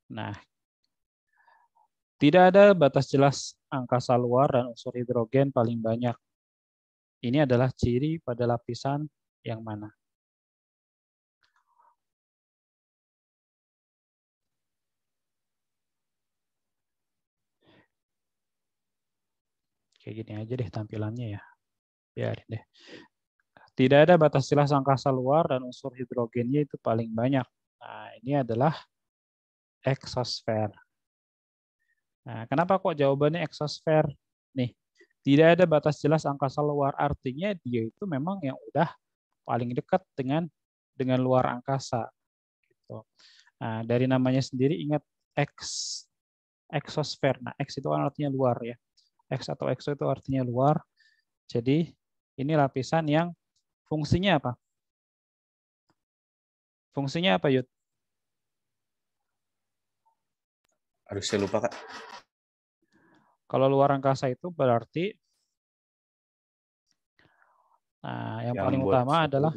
Nah, tidak ada batas jelas angkasa luar dan unsur hidrogen paling banyak. Ini adalah ciri pada lapisan yang mana? Kayak gini aja deh tampilannya ya. Biarin deh. Tidak ada batas jelas angkasa luar dan unsur hidrogennya itu paling banyak. Nah, ini adalah eksosfer. Nah, kenapa kok jawabannya eksosfer? Nih, tidak ada batas jelas angkasa luar. Artinya dia itu memang yang udah paling dekat dengan luar angkasa. Gitu. Nah, dari namanya sendiri ingat X, eksosfer. Nah, X itu kan artinya luar ya. X atau exo itu artinya luar. Jadi ini lapisan yang fungsinya apa? Fungsinya apa, Yud? Aduh, saya lupa, Kak. Kalau luar angkasa itu berarti yang paling utama adalah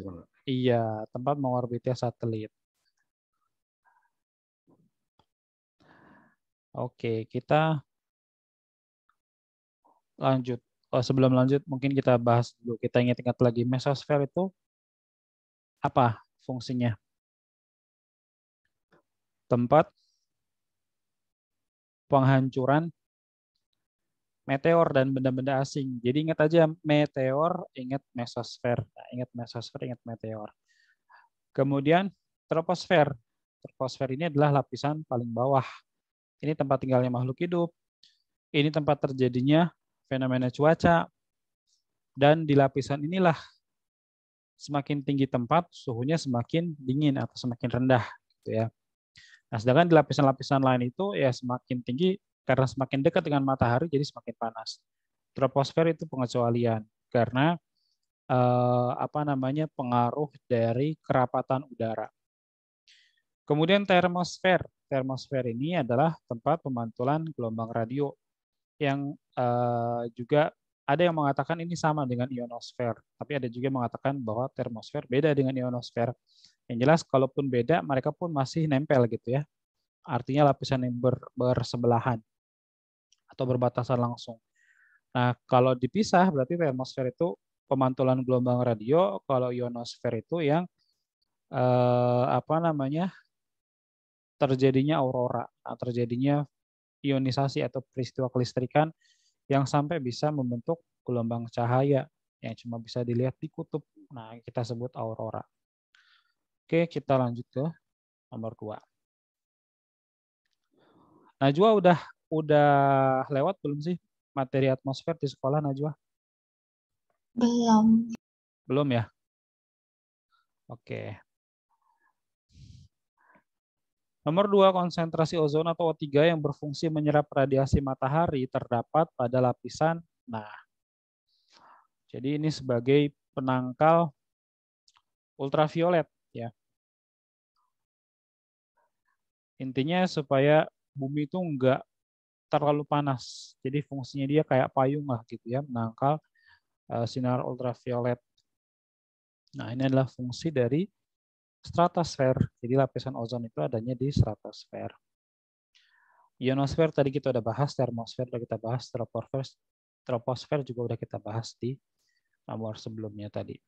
tempat mengorbitnya satelit. Oke, kita lanjut. Sebelum lanjut, mungkin kita bahas dulu. Kita ingat-ingat lagi, mesosfer itu apa fungsinya? Tempat penghancuran meteor dan benda-benda asing. Jadi ingat aja meteor, ingat mesosfer. Nah, ingat mesosfer, ingat meteor. Kemudian troposfer. Troposfer ini adalah lapisan paling bawah. Ini tempat tinggalnya makhluk hidup. Ini tempat terjadinya fenomena cuaca. Dan di lapisan inilah semakin tinggi tempat, suhunya semakin dingin atau semakin rendah. Gitu ya. Nah, sedangkan di lapisan-lapisan lain itu ya semakin tinggi karena semakin dekat dengan matahari jadi semakin panas. Troposfer itu pengecualian karena pengaruh dari kerapatan udara. Kemudian termosfer. Termosfer ini adalah tempat pemantulan gelombang radio yang juga ada yang mengatakan ini sama dengan ionosfer, tapi ada juga yang mengatakan bahwa termosfer beda dengan ionosfer. Yang jelas kalaupun beda, mereka pun masih nempel gitu ya. Artinya lapisan yang bersebelahan atau berbatasan langsung. Nah, kalau dipisah berarti termosfer itu pemantulan gelombang radio, kalau ionosfer itu yang terjadinya aurora, terjadinya ionisasi atau peristiwa kelistrikan yang sampai bisa membentuk gelombang cahaya yang cuma bisa dilihat di kutub. Nah, kita sebut aurora. Oke, kita lanjut ke nomor 2. Najwa udah lewat belum sih materi atmosfer di sekolah, Najwa? Belum. Belum ya? Oke. Nomor 2, konsentrasi ozon atau O3 yang berfungsi menyerap radiasi matahari terdapat pada lapisan. Nah, jadi ini sebagai penangkal ultraviolet ya. Intinya supaya bumi itu enggak terlalu panas. Jadi fungsinya dia kayak payung lah gitu ya, menangkal sinar ultraviolet. Nah, ini adalah fungsi dari stratosfer. Jadi lapisan ozon itu adanya di stratosfer. Ionosfer tadi kita udah bahas, termosfer udah kita bahas, troposfer juga udah kita bahas di nomor sebelumnya tadi.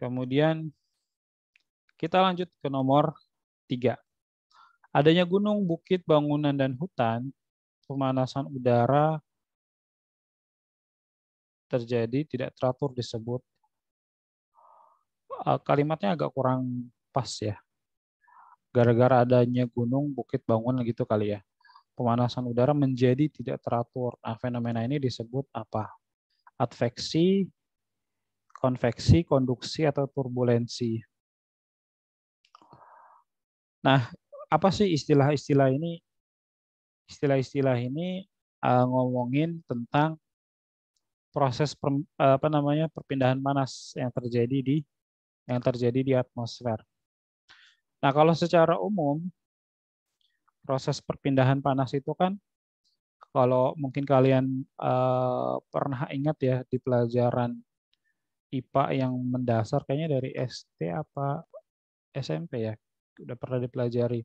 Kemudian kita lanjut ke nomor 3. Adanya gunung, bukit, bangunan, dan hutan, pemanasan udara terjadi tidak teratur disebut. Kalimatnya agak kurang pas ya. Gara-gara adanya gunung, bukit, bangunan gitu kali ya. Pemanasan udara menjadi tidak teratur. Nah, fenomena ini disebut apa? Adveksi, konveksi, konduksi, atau turbulensi. Nah, apa sih istilah-istilah ini? Istilah-istilah ini ngomongin tentang proses perpindahan panas yang terjadi di atmosfer. Nah, kalau secara umum proses perpindahan panas itu kan kalau mungkin kalian pernah ingat ya di pelajaran IPA yang mendasar kayaknya dari SD apa SMP ya, udah pernah dipelajari.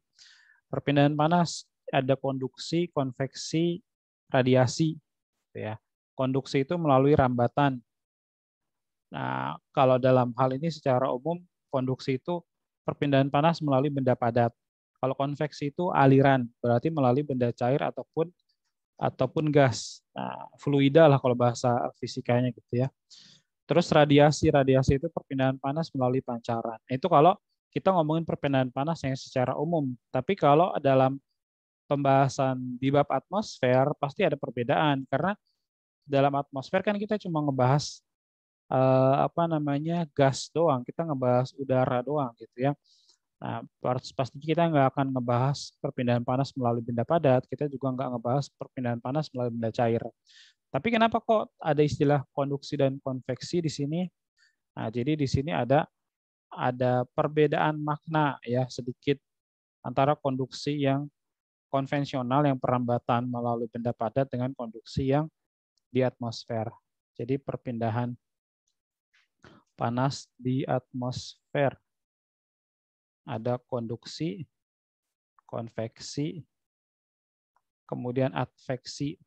Perpindahan panas ada konduksi, konveksi, radiasi, gitu ya. Konduksi itu melalui rambatan. Nah, kalau dalam hal ini secara umum konduksi itu perpindahan panas melalui benda padat. Kalau konveksi itu aliran, berarti melalui benda cair ataupun gas. Nah, fluida lah kalau bahasa fisikanya gitu ya. Terus radiasi itu perpindahan panas melalui pancaran. Itu kalau kita ngomongin perpindahan panas yang secara umum. Tapi kalau dalam pembahasan di bab atmosfer pasti ada perbedaan karena dalam atmosfer kan kita cuma ngebahas gas doang, kita ngebahas udara doang gitu ya. Nah, pasti kita nggak akan ngebahas perpindahan panas melalui benda padat, kita juga nggak ngebahas perpindahan panas melalui benda cair. Tapi kenapa kok ada istilah konduksi dan konveksi di sini? Nah, jadi di sini ada perbedaan makna ya sedikit antara konduksi yang konvensional yang perambatan melalui benda padat dengan konduksi yang di atmosfer. Jadi perpindahan panas di atmosfer ada konduksi, konveksi, kemudian adveksi.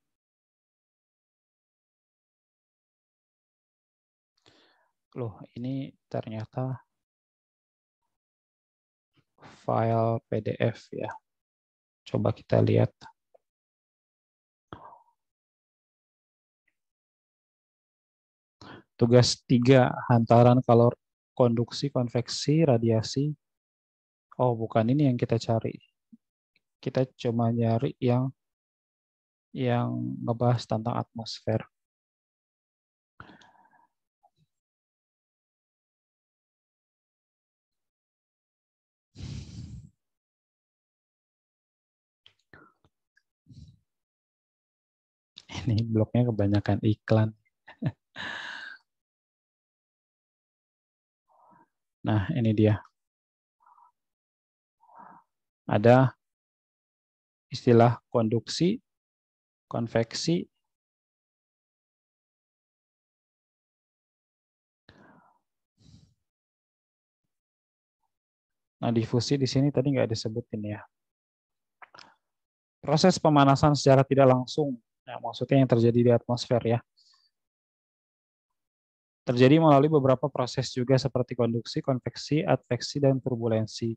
Loh, ini ternyata file PDF ya. Coba kita lihat. Tugas 3, hantaran kalor konduksi, konveksi, radiasi. Oh, bukan ini yang kita cari. Kita cuma nyari yang ngebahas tentang atmosfer. Ini bloknya kebanyakan iklan. Nah, ini dia. Ada istilah konduksi, konveksi, nah difusi di sini tadi nggak disebutin ya. Proses pemanasan secara tidak langsung, nah, maksudnya yang terjadi di atmosfer ya. Terjadi melalui beberapa proses juga seperti konduksi, konveksi, adveksi, dan turbulensi.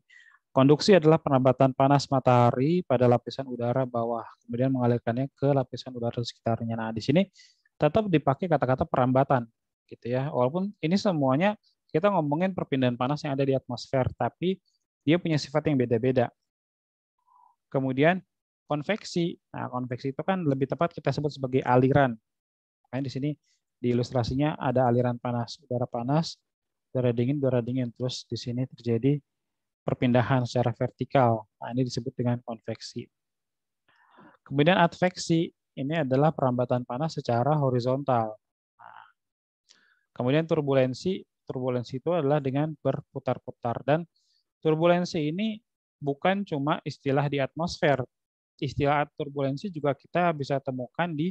Konduksi adalah penambatan panas matahari pada lapisan udara bawah, kemudian mengalirkannya ke lapisan udara sekitarnya. Nah, di sini tetap dipakai kata-kata perambatan, gitu ya. Walaupun ini semuanya kita ngomongin perpindahan panas yang ada di atmosfer, tapi dia punya sifat yang beda-beda. Kemudian konveksi. Nah, konveksi itu kan lebih tepat kita sebut sebagai aliran. Makanya di sini di ilustrasinya ada aliran panas, udara dingin, udara dingin. Terus di sini terjadi perpindahan secara vertikal. Nah, ini disebut dengan konveksi. Kemudian adveksi, ini adalah perambatan panas secara horizontal. Nah, kemudian turbulensi itu adalah dengan berputar-putar. Dan turbulensi ini bukan cuma istilah di atmosfer. Istilah turbulensi juga kita bisa temukan di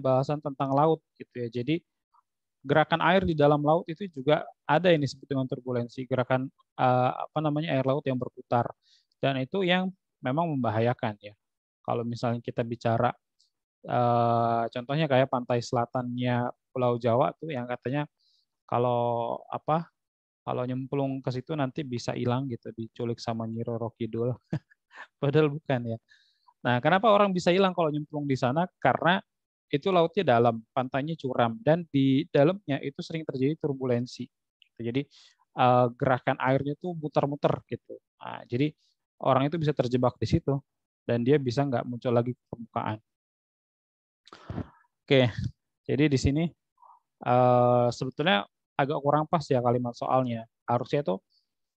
bahasan tentang laut gitu ya. Jadi gerakan air di dalam laut itu juga ada yang disebut dengan turbulensi, gerakan air laut yang berputar. Dan itu yang memang membahayakan ya. Kalau misalnya kita bicara contohnya kayak pantai selatannya Pulau Jawa tuh yang katanya kalau nyemplung ke situ nanti bisa hilang gitu, diculik sama Nyi Roro Kidul. Padahal bukan ya. Nah, kenapa orang bisa hilang kalau nyemplung di sana? Karena itu lautnya dalam, pantainya curam, dan di dalamnya itu sering terjadi turbulensi. Jadi gerakan airnya tuh muter-muter gitu. Nah, jadi orang itu bisa terjebak di situ dan dia bisa nggak muncul lagi ke permukaan. Oke, jadi di sini sebetulnya agak kurang pas ya kalimat soalnya. Harusnya tuh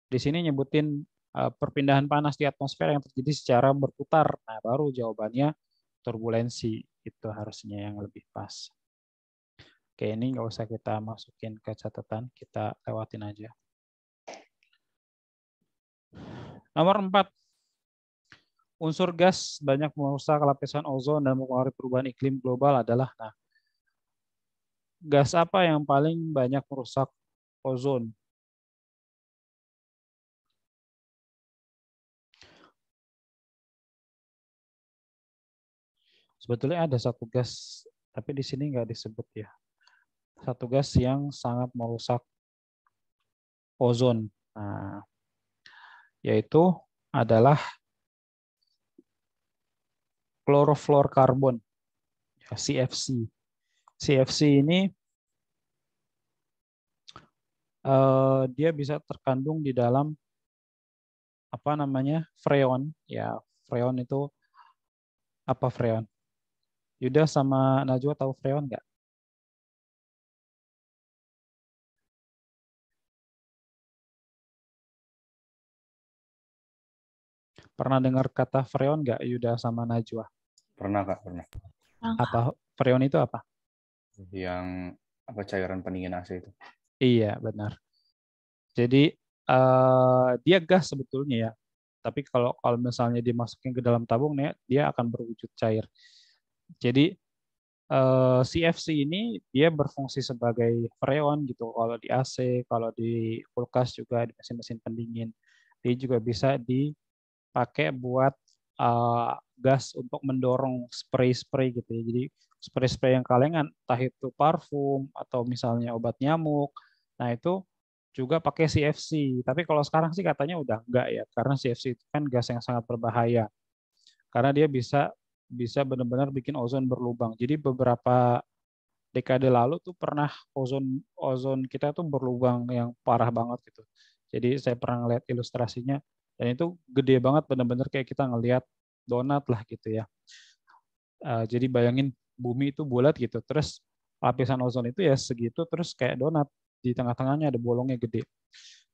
di sini nyebutin perpindahan panas di atmosfer yang terjadi secara berputar. Nah, baru jawabannya turbulensi. Itu harusnya yang lebih pas. Oke, ini nggak usah kita masukin ke catatan, kita lewatin aja. Nomor 4. Unsur gas banyak merusak lapisan ozon dan mempengaruhi perubahan iklim global adalah, nah, gas apa yang paling banyak merusak ozon? Sebetulnya ada satu gas, tapi di sini nggak disebut ya. Satu gas yang sangat merusak ozon. Nah, yaitu adalah klorofluorkarbon, ya, CFC. CFC ini dia bisa terkandung di dalam apa namanya freon. Ya, freon itu apa freon? Yuda sama Najwa tahu freon nggak? Pernah dengar kata freon nggak, Yuda sama Najwa? Pernah Kak, pernah. Apa freon itu apa? Yang apa cairan pendingin AC itu. Iya, benar. Jadi dia gas sebetulnya ya. Tapi kalau kalau misalnya dimasukin ke dalam tabung nih, dia akan berwujud cair. Jadi CFC ini dia berfungsi sebagai freon gitu. Kalau di AC, kalau di kulkas juga di mesin-mesin pendingin. Dia juga bisa dipakai buat gas untuk mendorong spray-spray gitu ya. Jadi spray-spray yang kalengan, entah itu parfum atau misalnya obat nyamuk. Nah itu juga pakai CFC. Tapi kalau sekarang sih katanya udah enggak ya, karena CFC itu kan gas yang sangat berbahaya. Karena dia bisa bisa benar-benar bikin ozon berlubang. Jadi beberapa dekade lalu tuh pernah ozon ozon kita tuh berlubang yang parah banget gitu. Jadi saya pernah ngeliat ilustrasinya dan itu gede banget benar-benar kayak kita ngelihat donat lah gitu ya. Jadi bayangin bumi itu bulat gitu, terus lapisan ozon itu ya segitu, terus kayak donat di tengah-tengahnya ada bolongnya gede.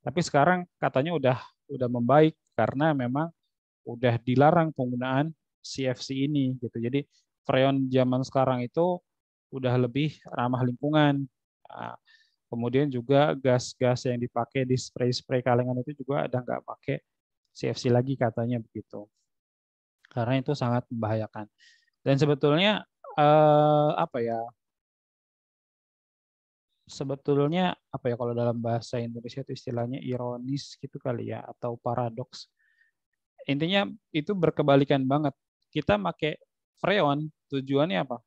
Tapi sekarang katanya udah membaik karena memang udah dilarang penggunaan CFC ini gitu. Jadi freon zaman sekarang itu udah lebih ramah lingkungan. Nah, kemudian juga gas-gas yang dipakai di spray-spray kalengan itu juga ada nggak pakai CFC lagi katanya begitu. Karena itu sangat membahayakan. Dan sebetulnya apa ya? Sebetulnya apa ya kalau dalam bahasa Indonesia itu istilahnya ironis gitu kali ya atau paradoks. Intinya itu berkebalikan banget. Kita pakai freon tujuannya apa?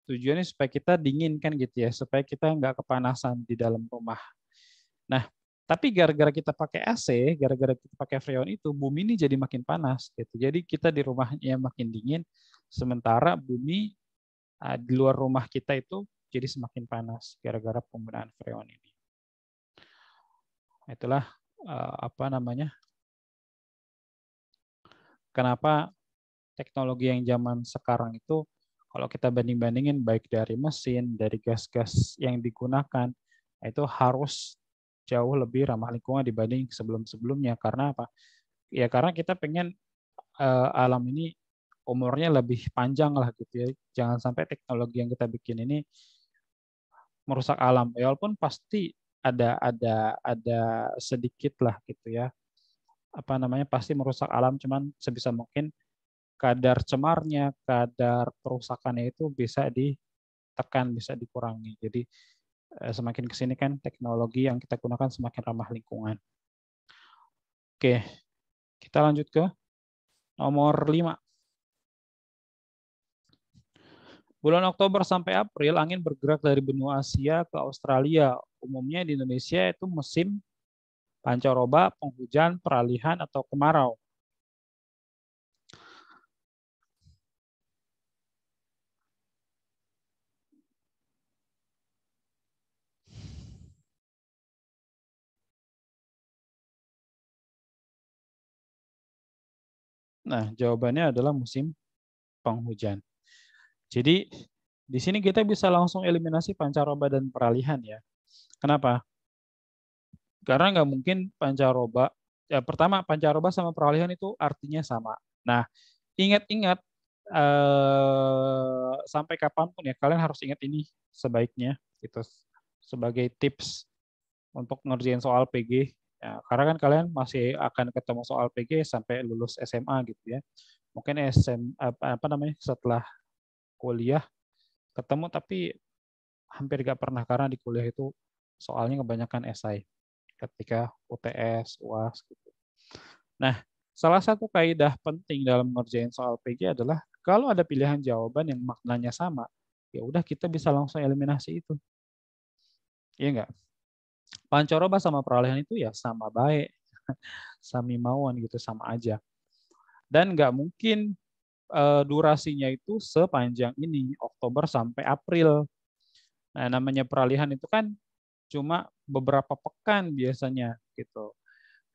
Tujuannya supaya kita dingin kan gitu ya, supaya kita nggak kepanasan di dalam rumah. Nah, tapi gara-gara kita pakai AC, gara-gara kita pakai freon itu, bumi ini jadi makin panas gitu. Jadi kita di rumahnya makin dingin, sementara bumi di luar rumah kita itu jadi semakin panas gara-gara penggunaan freon ini. Itulah apa namanya? Kenapa teknologi yang zaman sekarang itu kalau kita banding-bandingin baik dari mesin, dari gas-gas yang digunakan, itu harus jauh lebih ramah lingkungan dibanding sebelum-sebelumnya. Karena apa? Ya karena kita pengen alam ini umurnya lebih panjang lah gitu ya. Jangan sampai teknologi yang kita bikin ini merusak alam. Ya walaupun pasti ada sedikit lah gitu ya. Apa namanya pasti merusak alam, cuman sebisa mungkin kadar cemarnya, kadar perusakannya itu bisa ditekan, bisa dikurangi. Jadi semakin ke sini kan teknologi yang kita gunakan semakin ramah lingkungan. Oke, kita lanjut ke nomor 5. Bulan Oktober sampai April, angin bergerak dari benua Asia ke Australia. Umumnya di Indonesia itu musim pancaroba, penghujan, peralihan, atau kemarau. Nah, jawabannya adalah musim penghujan. Jadi, di sini kita bisa langsung eliminasi pancaroba dan peralihan ya. Kenapa? Karena nggak mungkin pancaroba. Ya, pertama, pancaroba sama peralihan itu artinya sama. Nah, ingat-ingat sampai kapanpun ya, kalian harus ingat ini sebaiknya gitu sebagai tips untuk ngerjain soal PG. Ya, karena kan kalian masih akan ketemu soal PG sampai lulus SMA gitu ya. Mungkin apa namanya setelah kuliah ketemu tapi hampir nggak pernah karena di kuliah itu soalnya kebanyakan esai ketika UTS, UAS gitu. Nah, salah satu kaidah penting dalam ngerjain soal PG adalah kalau ada pilihan jawaban yang maknanya sama, ya udah kita bisa langsung eliminasi itu. Iya nggak? Pancoroba sama peralihan itu ya sama baik, sami mauan gitu, sama aja. Dan nggak mungkin durasinya itu sepanjang ini, Oktober sampai April. Nah, namanya peralihan itu kan cuma beberapa pekan biasanya gitu.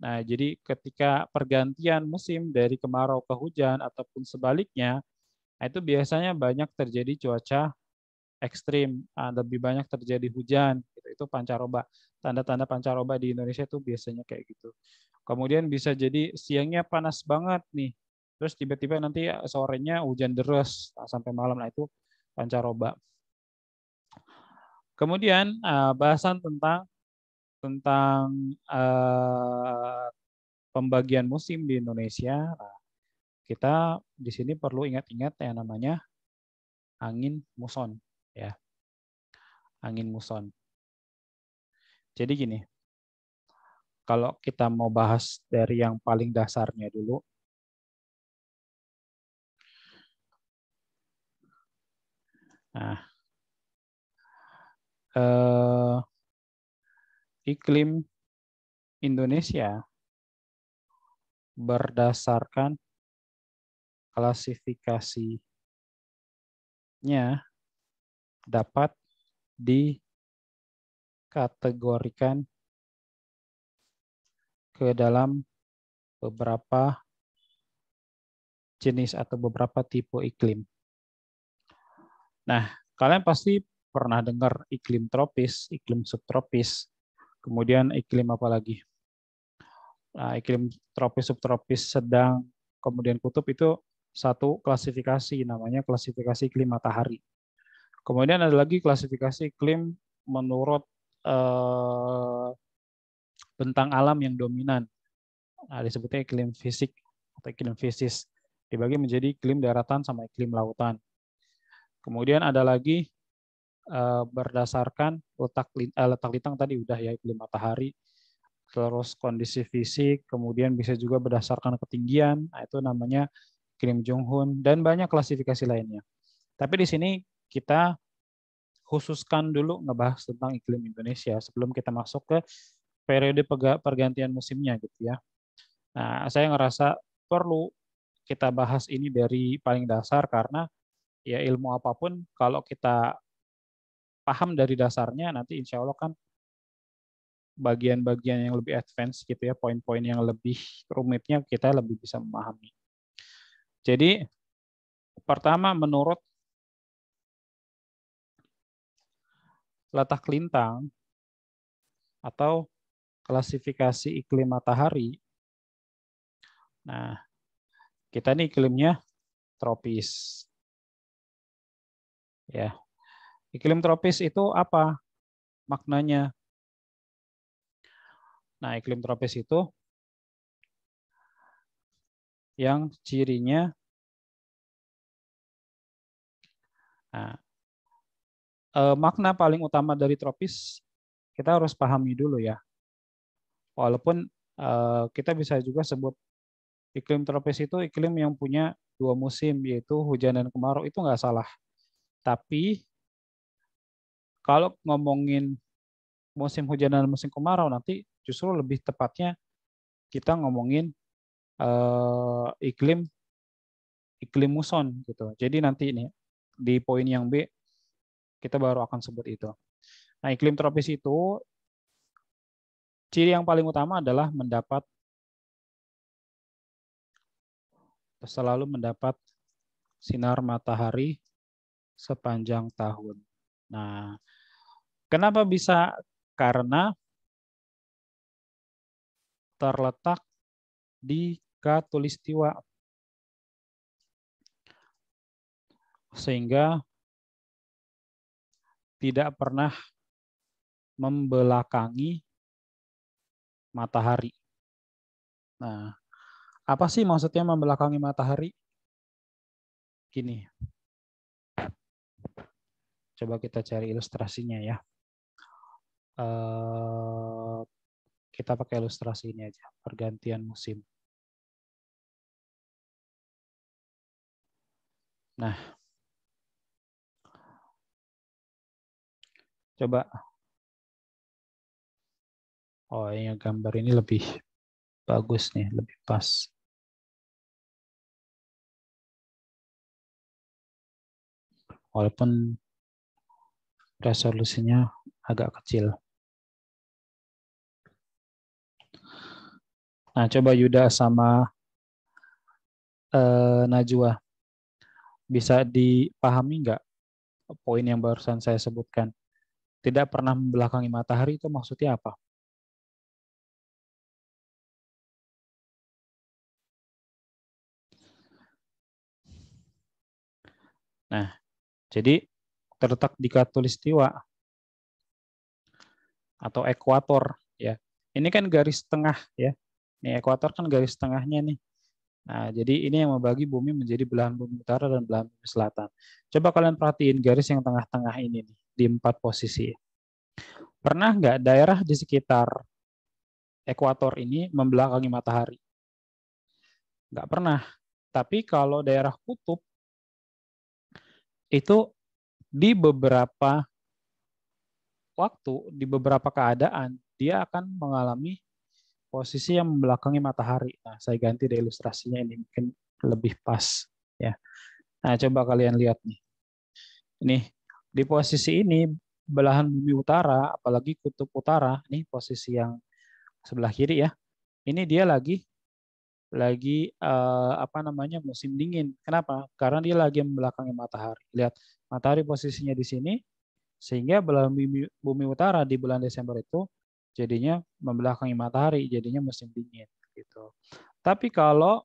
Nah, jadi ketika pergantian musim dari kemarau ke hujan ataupun sebaliknya, nah itu biasanya banyak terjadi cuaca ekstrim, lebih banyak terjadi hujan. Gitu. Itu pancaroba. Tanda-tanda pancaroba di Indonesia itu biasanya kayak gitu. Kemudian bisa jadi siangnya panas banget nih, terus tiba-tiba nanti sorenya hujan deras sampai malam. Nah itu pancaroba. Kemudian bahasan tentang pembagian musim di Indonesia. Nah, kita di sini perlu ingat-ingat yang namanya angin muson, ya, angin muson. Jadi gini, kalau kita mau bahas dari yang paling dasarnya dulu, nah, iklim Indonesia berdasarkan klasifikasinya dapat dikategorikan ke dalam beberapa jenis atau beberapa tipe iklim. Nah, kalian pasti pernah dengar iklim tropis, iklim subtropis, kemudian iklim apa lagi? Nah, iklim tropis, subtropis, sedang, kemudian kutub itu satu klasifikasi, namanya klasifikasi iklim matahari. Kemudian ada lagi klasifikasi iklim menurut bentang alam yang dominan. Nah, disebutnya iklim fisik atau iklim fisis. Dibagi menjadi iklim daratan sama iklim lautan. Kemudian ada lagi berdasarkan letak lintang tadi udah ya, iklim matahari, terus kondisi fisik, kemudian bisa juga berdasarkan ketinggian, nah itu namanya iklim Junghun, dan banyak klasifikasi lainnya. Tapi di sini kita khususkan dulu ngebahas tentang iklim Indonesia sebelum kita masuk ke periode pergantian musimnya gitu ya. Nah, saya ngerasa perlu kita bahas ini dari paling dasar karena ya ilmu apapun kalau kita paham dari dasarnya nanti insya Allah kan bagian-bagian yang lebih advance gitu ya, poin-poin yang lebih rumitnya kita lebih bisa memahami. Jadi pertama menurut letak lintang atau klasifikasi iklim matahari, nah kita nih iklimnya tropis. Ya, iklim tropis itu apa maknanya? Nah, iklim tropis itu yang cirinya, nah, makna paling utama dari tropis kita harus pahami dulu ya. Walaupun kita bisa juga sebut iklim tropis itu iklim yang punya dua musim, yaitu hujan dan kemarau, itu nggak salah. Tapi kalau ngomongin musim hujan dan musim kemarau, nanti justru lebih tepatnya kita ngomongin iklim muson gitu. Jadi nanti ini di poin yang B kita baru akan sebut itu. Nah, iklim tropis itu ciri yang paling utama adalah selalu mendapat sinar matahari sepanjang tahun. Nah, kenapa bisa? Karena terletak di khatulistiwa, sehingga tidak pernah membelakangi matahari. Nah, apa sih maksudnya membelakangi matahari? Gini, Coba kita cari ilustrasinya ya. Kita pakai ilustrasi ini aja, pergantian musim. Nah, coba. Oh, yang gambar ini lebih bagus nih, lebih pas. Walaupun resolusinya agak kecil. Nah, coba Yuda sama Najwa. Bisa dipahami nggak poin yang barusan saya sebutkan? Tidak pernah membelakangi matahari itu maksudnya apa? Nah, jadi terletak di khatulistiwa atau ekuator ya. Ini kan garis tengah ya. Ini ekuator kan garis tengahnya nih. Nah, jadi ini yang membagi bumi menjadi belahan bumi utara dan belahan bumi selatan. Coba kalian perhatiin garis yang tengah-tengah ini nih, di 4 posisi. Pernah nggak daerah di sekitar ekuator ini membelakangi matahari? Nggak pernah. Tapi kalau daerah kutub itu di beberapa waktu, di beberapa keadaan, dia akan mengalami posisi yang membelakangi matahari. Nah, saya ganti deh ilustrasinya ini mungkin lebih pas ya. Nah, coba kalian lihat nih. Ini di posisi ini belahan bumi utara, apalagi kutub utara, nih posisi yang sebelah kiri ya. Ini dia lagi apa namanya musim dingin. Kenapa? Karena dia lagi membelakangi matahari. Lihat, matahari posisinya di sini, sehingga belahan bumi utara di bulan Desember itu jadinya membelakangi matahari, jadinya musim dingin gitu. Tapi kalau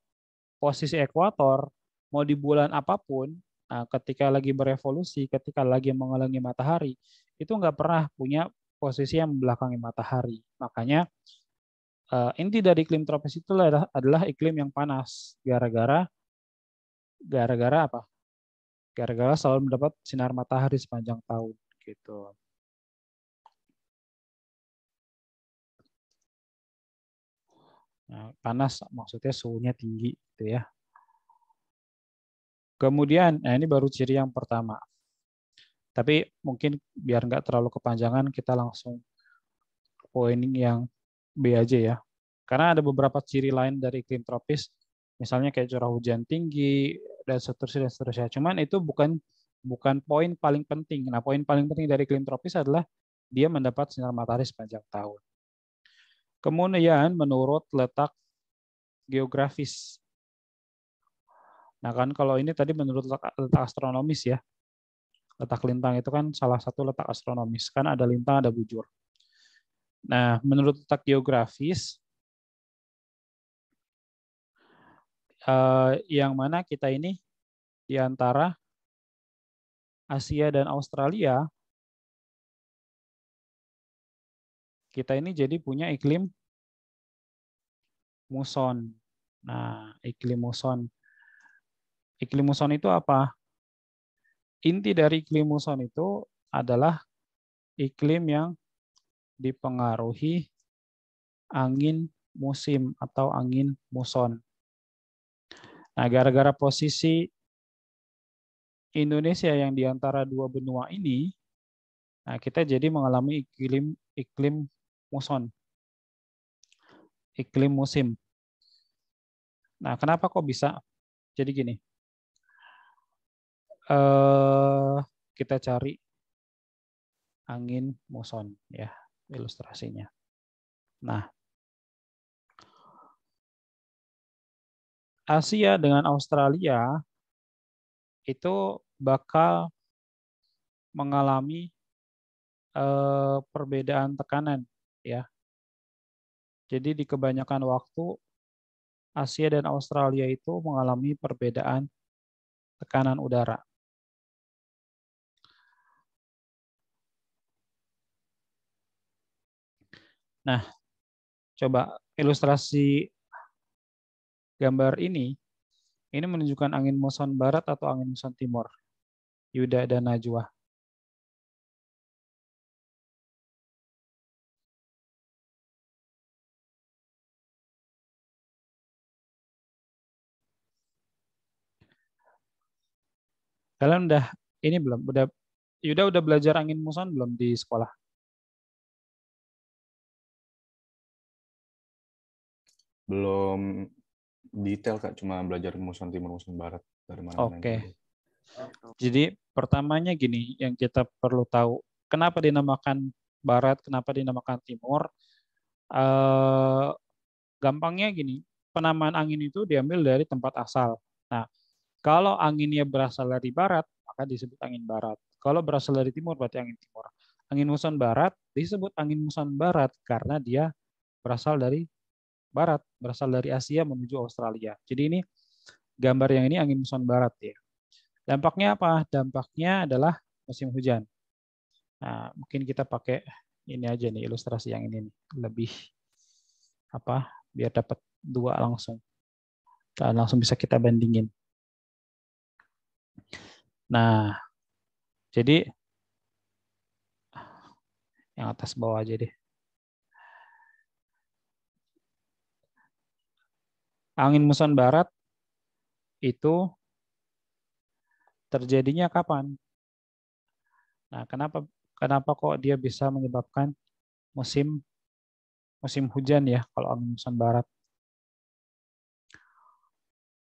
posisi ekuator mau di bulan apapun, nah, ketika lagi berevolusi, ketika lagi mengelilingi matahari, itu nggak pernah punya posisi yang membelakangi matahari. Makanya inti dari iklim tropis itu adalah iklim yang panas. Gara-gara apa? Gara-gara selalu mendapat sinar matahari sepanjang tahun gitu. Nah, panas maksudnya suhunya tinggi gitu ya. Kemudian, nah ini baru ciri yang pertama. Tapi mungkin biar nggak terlalu kepanjangan, kita langsung poin yang B aja ya. Karena ada beberapa ciri lain dari iklim tropis, misalnya kayak curah hujan tinggi dan seterusnya dan seterusnya. Cuman itu bukan bukan poin paling penting. Nah, poin paling penting dari iklim tropis adalah dia mendapat sinar matahari sepanjang tahun. Kemudian menurut letak geografis. Nah, kan kalau ini tadi menurut letak astronomis ya. Letak lintang itu kan salah satu letak astronomis. Kan ada lintang, ada bujur. Nah, menurut letak geografis, yang mana kita ini di antara Asia dan Australia, kita ini jadi punya iklim muson. Nah, iklim muson. Iklim muson itu apa? Inti dari iklim muson itu adalah iklim yang dipengaruhi angin musim atau angin muson. Nah, gara-gara posisi Indonesia yang di antara dua benua ini, nah kita jadi mengalami iklim muson, iklim musim. Nah, kenapa kok bisa? Jadi gini, kita cari angin muson ya ilustrasinya. Nah, Asia dengan Australia itu bakal mengalami perbedaan tekanan ya. Jadi di kebanyakan waktu Asia dan Australia itu mengalami perbedaan tekanan udara. Nah, coba ilustrasi gambar ini menunjukkan angin muson barat atau angin muson timur. Yuda dan Najwa. Kalian udah ini belum? Udah belajar angin muson belum di sekolah? Belum detail Kak, cuma belajar muson timur, muson barat dari mana-mana Oke. aja. Jadi pertamanya gini, yang kita perlu tahu, kenapa dinamakan barat, kenapa dinamakan timur? Eh, Gampangnya gini, penamaan angin itu diambil dari tempat asal. Nah, kalau anginnya berasal dari barat, maka disebut angin barat. Kalau berasal dari timur, berarti angin timur. Angin muson barat disebut angin muson barat karena dia berasal dari barat, berasal dari Asia menuju Australia. Jadi ini gambar yang ini angin muson barat ya. Dampaknya apa? Dampaknya adalah musim hujan. Nah, mungkin kita pakai ini aja nih ilustrasi yang ini nih. Lebih apa? Biar dapat dua langsung. Dan langsung bisa kita bandingin. Nah, jadi yang atas bawah aja deh. Angin muson barat itu terjadinya kapan? Nah, kenapa kok dia bisa menyebabkan musim musim hujan ya kalau angin muson barat?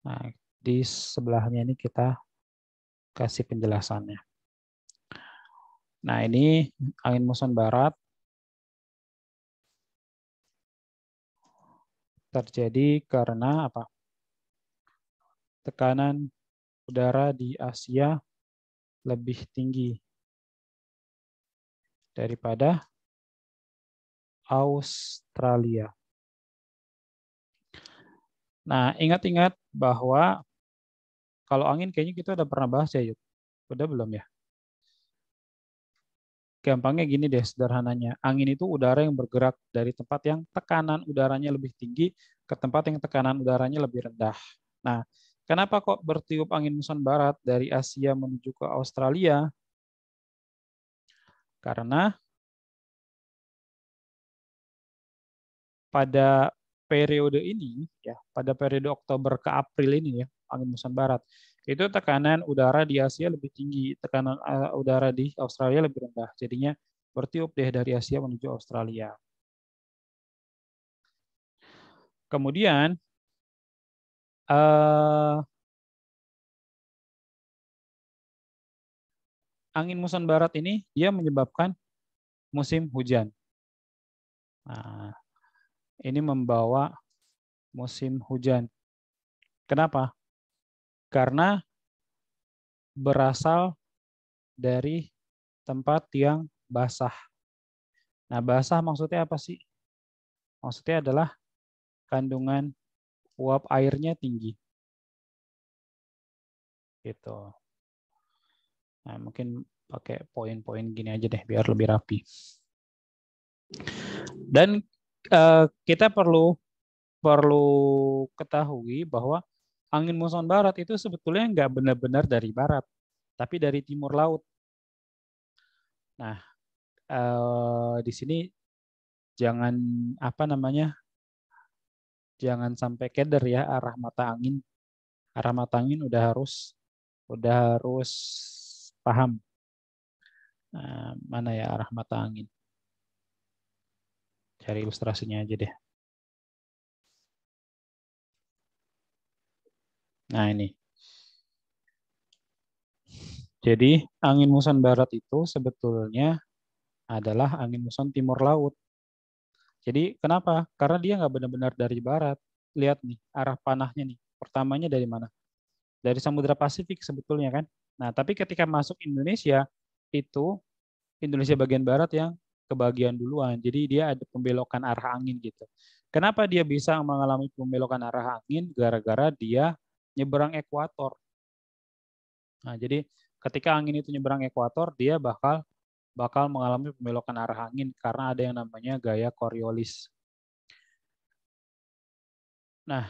Nah, di sebelahnya ini kita kasih penjelasannya. Nah, ini angin muson barat terjadi karena apa? Tekanan udara di Asia lebih tinggi daripada Australia. Nah, ingat-ingat bahwa kalau angin kayaknya kita udah pernah bahas ya, Yud. Udah belum ya? Gampangnya gini deh sederhananya. Angin itu udara yang bergerak dari tempat yang tekanan udaranya lebih tinggi ke tempat yang tekanan udaranya lebih rendah. Nah, kenapa kok bertiup angin muson barat dari Asia menuju ke Australia? Karena pada periode ini, ya, pada periode Oktober ke April ini ya, angin muson barat, itu tekanan udara di Asia lebih tinggi, tekanan udara di Australia lebih rendah. Jadinya bertiup deh dari Asia menuju Australia. Kemudian angin muson barat ini dia menyebabkan musim hujan. Nah, ini membawa musim hujan. Kenapa? Karena berasal dari tempat yang basah. Nah, basah maksudnya apa sih? Maksudnya adalah kandungan uap airnya tinggi. Gitu. Nah, mungkin pakai poin-poin gini aja deh biar lebih rapi. Dan kita perlu ketahui bahwa angin muson barat itu sebetulnya nggak benar-benar dari barat, tapi dari timur laut. Nah, di sini jangan apa namanya, jangan sampai keder ya arah mata angin. Arah mata angin udah harus paham. Nah, mana ya arah mata angin? Cari ilustrasinya aja deh. Nah ini. Jadi angin muson barat itu sebetulnya adalah angin muson timur laut. Jadi kenapa? Karena dia nggak benar-benar dari barat. Lihat nih arah panahnya nih. Pertamanya dari mana? Dari Samudra Pasifik sebetulnya kan. Nah tapi ketika masuk Indonesia itu Indonesia bagian barat yang kebagian duluan. Jadi dia ada pembelokan arah angin gitu. Kenapa dia bisa mengalami pembelokan arah angin? Gara-gara dia nyeberang ekuator. Nah, jadi ketika angin itu nyeberang ekuator, dia bakal mengalami pembelokan arah angin karena ada yang namanya gaya Coriolis. Nah,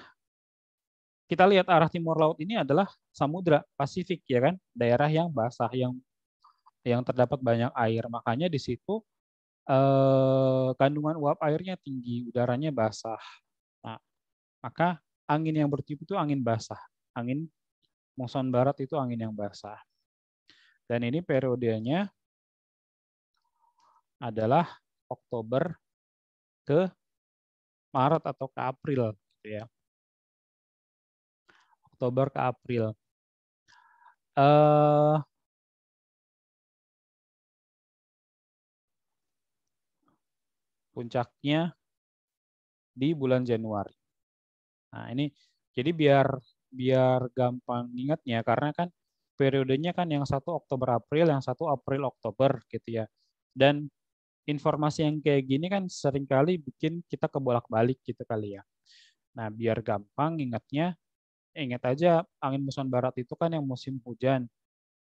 kita lihat arah timur laut ini adalah Samudra Pasifik ya kan, daerah yang basah yang terdapat banyak air. Makanya di situ kandungan uap airnya tinggi, udaranya basah. Nah, maka angin yang bertiup itu angin basah. Angin muson barat itu angin yang basah. Dan ini periodenya adalah Oktober ke Maret atau ke April, gitu ya. Oktober ke April. Puncaknya di bulan Januari. Nah, ini jadi biar gampang ingatnya karena kan periodenya kan yang satu Oktober April, yang satu April Oktober gitu ya. Dan informasi yang kayak gini kan seringkali bikin kita kebolak-balik gitu kali ya. Nah, biar gampang ingatnya, ingat aja angin muson barat itu kan yang musim hujan.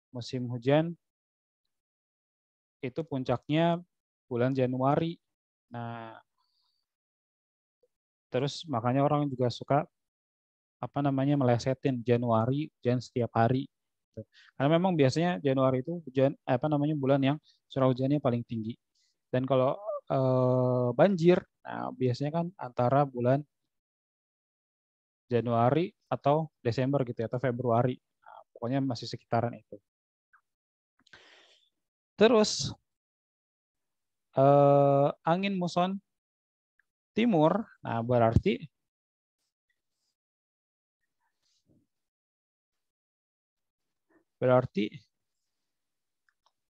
Musim hujan itu puncaknya bulan Januari. Nah, terus makanya orang juga suka melesetin Januari hujan setiap hari. Karena memang biasanya Januari itu hujan bulan yang curah hujannya paling tinggi. Dan kalau banjir, nah biasanya kan antara bulan Januari atau Desember gitu ya, atau Februari. Nah, pokoknya masih sekitaran itu. Terus angin muson timur, nah berarti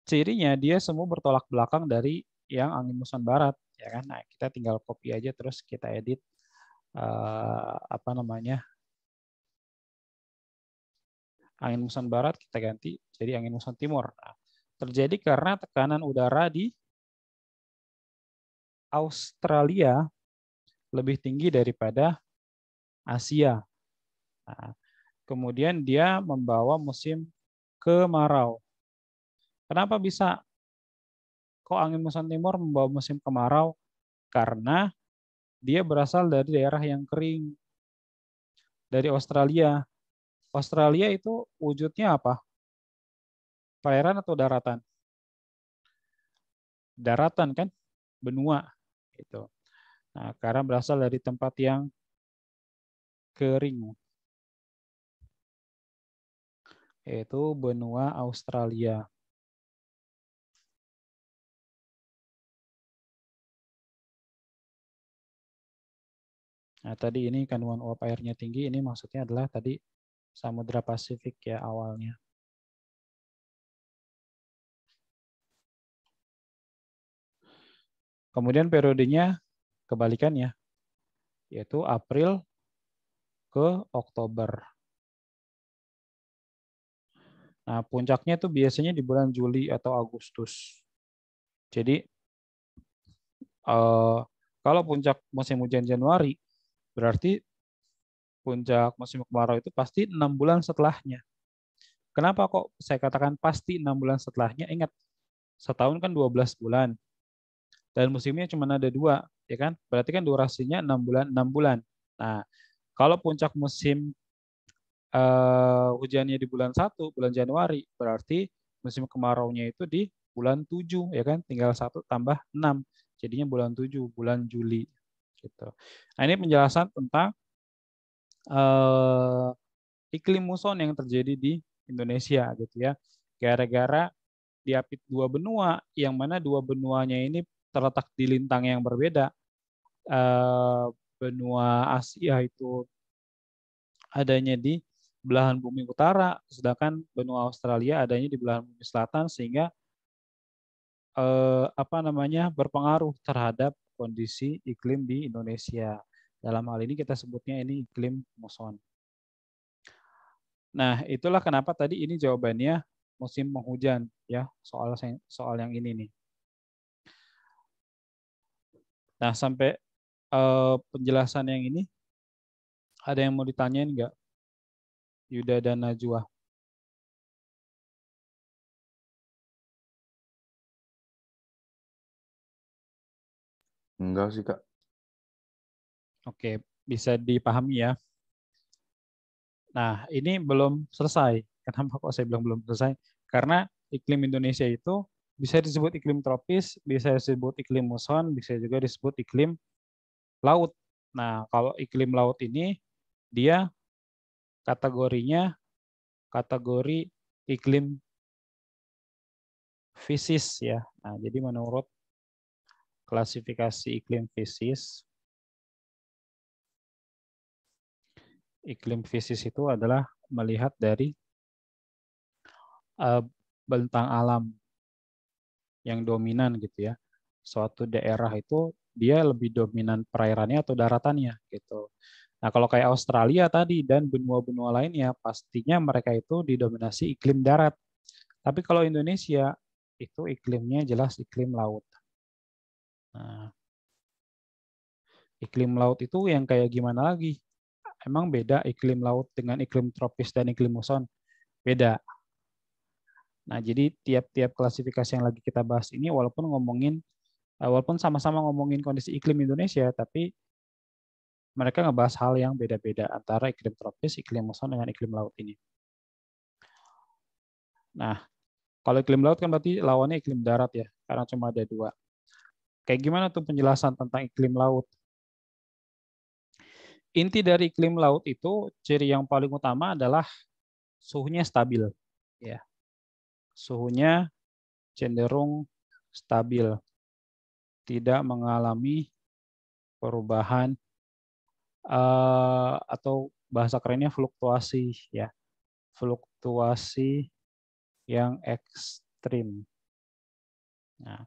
cirinya dia semua bertolak belakang dari yang angin muson barat, ya kan? Nah, kita tinggal copy aja terus kita edit angin muson barat kita ganti jadi angin muson timur. Nah, terjadi karena tekanan udara di Australia lebih tinggi daripada Asia. Nah, kemudian dia membawa musim kemarau. Kenapa bisa kok angin muson timur membawa musim kemarau? Karena dia berasal dari daerah yang kering, dari Australia. Australia itu wujudnya apa? Perairan atau daratan? Daratan kan, benua. Gitu. Nah, karena berasal dari tempat yang kering, yaitu benua Australia. Nah, tadi ini kandungan uap airnya tinggi, ini maksudnya adalah tadi Samudra Pasifik ya awalnya. Kemudian periodenya kebalikannya, yaitu April ke Oktober. Nah, puncaknya itu biasanya di bulan Juli atau Agustus. Jadi, kalau puncak musim hujan Januari, berarti puncak musim kemarau itu pasti 6 bulan setelahnya. Kenapa kok saya katakan pasti 6 bulan setelahnya? Ingat, setahun kan 12 bulan. Dan musimnya cuma ada 2, ya kan? Berarti kan durasinya 6 bulan, 6 bulan. Nah, kalau puncak musim hujannya di bulan 1, bulan Januari, berarti musim kemaraunya itu di bulan 7, ya kan? Tinggal 1 tambah 6. Jadinya bulan 7, bulan Juli. Gitu. Nah, ini penjelasan tentang iklim muson yang terjadi di Indonesia gitu ya. Gara-gara diapit 2 benua, yang mana 2 benuanya ini terletak di lintang yang berbeda. Benua Asia itu adanya di belahan bumi utara, sedangkan benua Australia adanya di belahan bumi selatan, sehingga berpengaruh terhadap kondisi iklim di Indonesia. Dalam hal ini kita sebutnya ini iklim muson. Nah, itulah kenapa tadi ini jawabannya musim penghujan ya, soal yang ini nih. Nah, sampai penjelasan yang ini ada yang mau ditanyain nggak? Yuda dan Najwa. Enggak sih, Kak. Oke, bisa dipahami ya. Nah, ini belum selesai. Kenapa kok saya bilang belum selesai? Karena iklim Indonesia itu bisa disebut iklim tropis, bisa disebut iklim muson, bisa juga disebut iklim laut. Nah, kalau iklim laut ini dia kategorinya kategori iklim fisis ya. Nah, jadi menurut klasifikasi iklim fisis itu adalah melihat dari bentang alam yang dominan gitu ya. Suatu daerah itu dia lebih dominan perairannya atau daratannya gitu. Nah, kalau kayak Australia tadi dan benua-benua lainnya, pastinya mereka itu didominasi iklim darat. Tapi kalau Indonesia, itu iklimnya jelas iklim laut. Nah, iklim laut itu yang kayak gimana lagi? Emang beda iklim laut dengan iklim tropis dan iklim muson? Beda. Nah, jadi tiap-tiap klasifikasi yang lagi kita bahas ini, walaupun sama-sama ngomongin kondisi iklim Indonesia, tapi mereka ngebahas hal yang beda-beda antara iklim tropis, iklim muson dengan iklim laut ini. Nah, kalau iklim laut kan berarti lawannya iklim darat ya, karena cuma ada 2. Kayak gimana tuh penjelasan tentang iklim laut? Inti dari iklim laut itu, ciri yang paling utama adalah suhunya stabil. Ya. Suhunya cenderung stabil, tidak mengalami perubahan atau bahasa kerennya fluktuasi ya, fluktuasi yang ekstrim. Nah,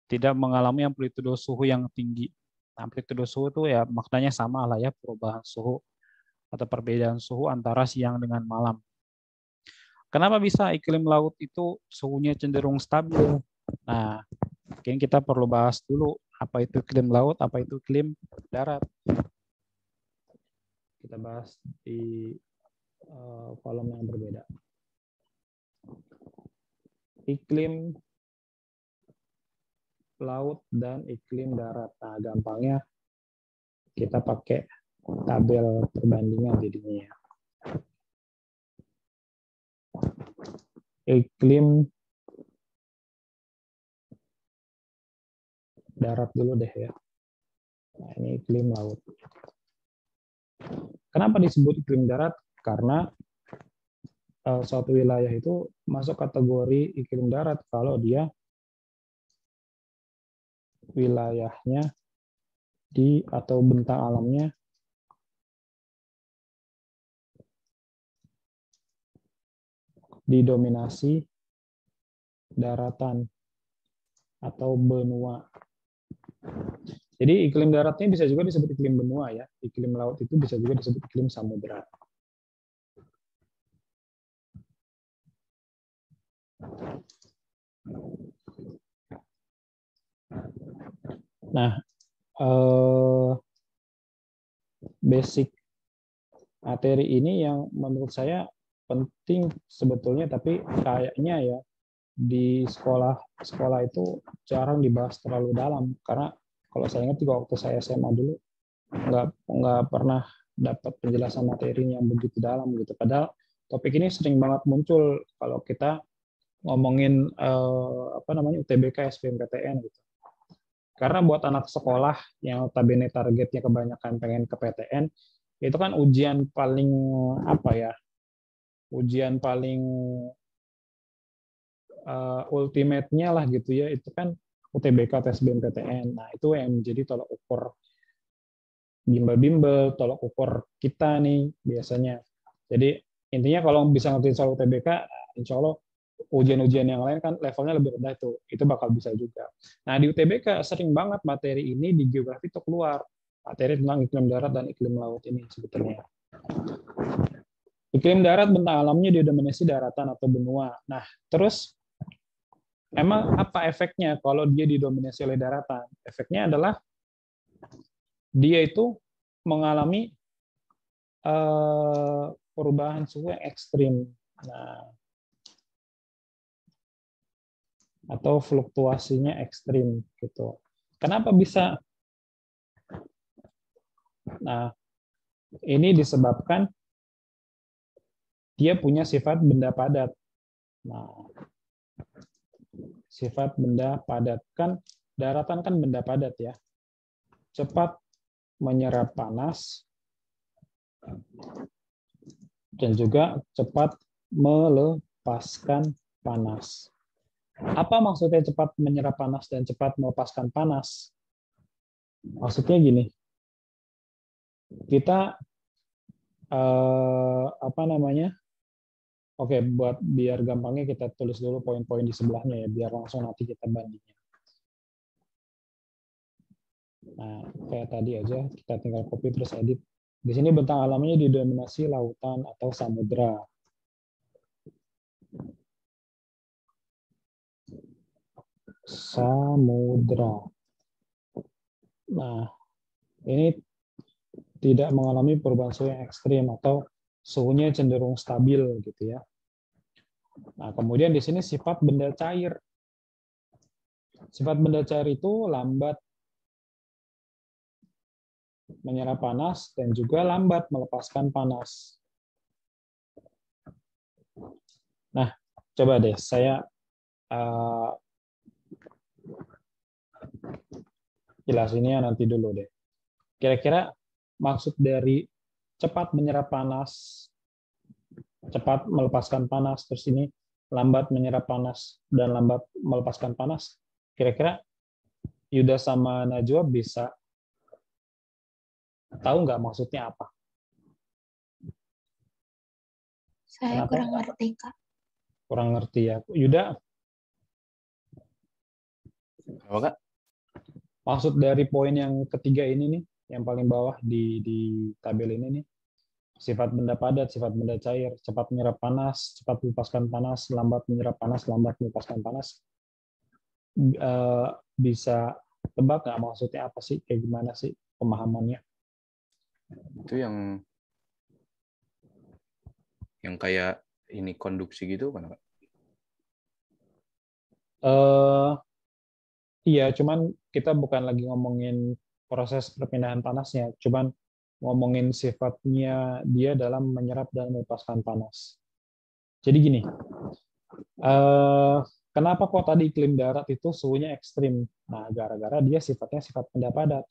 tidak mengalami amplitudo suhu yang tinggi. Amplitudo suhu itu ya maknanya sama lah ya, perubahan suhu atau perbedaan suhu antara siang dengan malam. Kenapa bisa iklim laut itu suhunya cenderung stabil? Nah, mungkin kita perlu bahas dulu apa itu iklim laut, apa itu iklim darat. Kita bahas di kolom yang berbeda. Iklim laut dan iklim darat. Nah, gampangnya kita pakai tabel perbandingan jadinya ya. Iklim darat dulu deh ya. Nah, ini iklim laut. Kenapa disebut iklim darat? Karena suatu wilayah itu masuk kategori iklim darat kalau dia wilayahnya atau bentang alamnya didominasi daratan atau benua. Jadi iklim daratnya bisa juga disebut iklim benua ya. Iklim laut itu bisa juga disebut iklim samudera. Nah, basic materi ini yang menurut saya penting sebetulnya, tapi kayaknya ya di sekolah itu jarang dibahas terlalu dalam, karena kalau saya ingat juga waktu saya SMA dulu nggak pernah dapat penjelasan materi yang begitu dalam gitu. Padahal topik ini sering banget muncul kalau kita ngomongin UTBK, SBMPTN gitu. Karena buat anak sekolah yang notabene targetnya kebanyakan pengen ke PTN, itu kan ujian paling ujian paling ultimate-nya lah gitu ya, itu kan UTBK atau SBMPTN. Nah, itu yang menjadi tolak ukur bimbel-bimbel, tolak ukur kita nih biasanya. Jadi intinya kalau bisa ngerti soal UTBK, insya Allah ujian-ujian yang lain kan levelnya lebih rendah, itu bakal bisa juga. Nah, di UTBK sering banget materi ini di geografi itu keluar, materi tentang iklim darat dan iklim laut ini sebetulnya. Iklim darat bentang alamnya didominasi daratan atau benua. Nah, terus emang apa efeknya kalau dia didominasi oleh daratan? Efeknya adalah dia itu mengalami perubahan suhu yang ekstrim. Nah, atau fluktuasinya ekstrim gitu. Kenapa bisa? Nah, ini disebabkan dia punya sifat benda padat. Nah, sifat benda padat kan daratan kan benda padat ya. Cepat menyerap panas dan juga cepat melepaskan panas. Apa maksudnya cepat menyerap panas dan cepat melepaskan panas? Maksudnya gini, kita apa namanya? Oke, buat biar gampangnya kita tulis dulu poin-poin di sebelahnya ya, biar langsung nanti kita bandingin. Nah, kayak tadi aja, kita tinggal copy terus edit. Di sini bentang alamnya didominasi lautan atau samudra. Samudra. Nah, ini tidak mengalami perubahan suhu yang ekstrim atau suhunya cenderung stabil gitu ya. Nah, kemudian di sini sifat benda cair. Sifat benda cair itu lambat menyerap panas dan juga lambat melepaskan panas. Nah, coba deh saya jelasinnya nanti dulu deh. Kira-kira maksud dari cepat menyerap panas, cepat melepaskan panas, terus ini lambat menyerap panas dan lambat melepaskan panas. Kira-kira Yuda sama Najwa bisa tahu nggak maksudnya apa? Saya Kenapa? kurang ngerti, Kak. Kurang ngerti ya. Yuda, Apa Kak? maksud dari poin yang ketiga ini nih, yang paling bawah di tabel ini nih, sifat benda padat, sifat benda cair, cepat menyerap panas, cepat melepaskan panas, lambat menyerap panas, lambat melepaskan panas. Bisa tebak nggak maksudnya apa sih? Kayak gimana sih pemahamannya? Itu yang kayak ini konduksi gitu kan Kak? Iya, cuman kita bukan lagi ngomongin proses perpindahan panasnya, cuman ngomongin sifatnya dia dalam menyerap dan melepaskan panas. Jadi gini, kenapa kok tadi iklim darat itu suhunya ekstrim? Nah, gara-gara dia sifatnya sifat benda padat.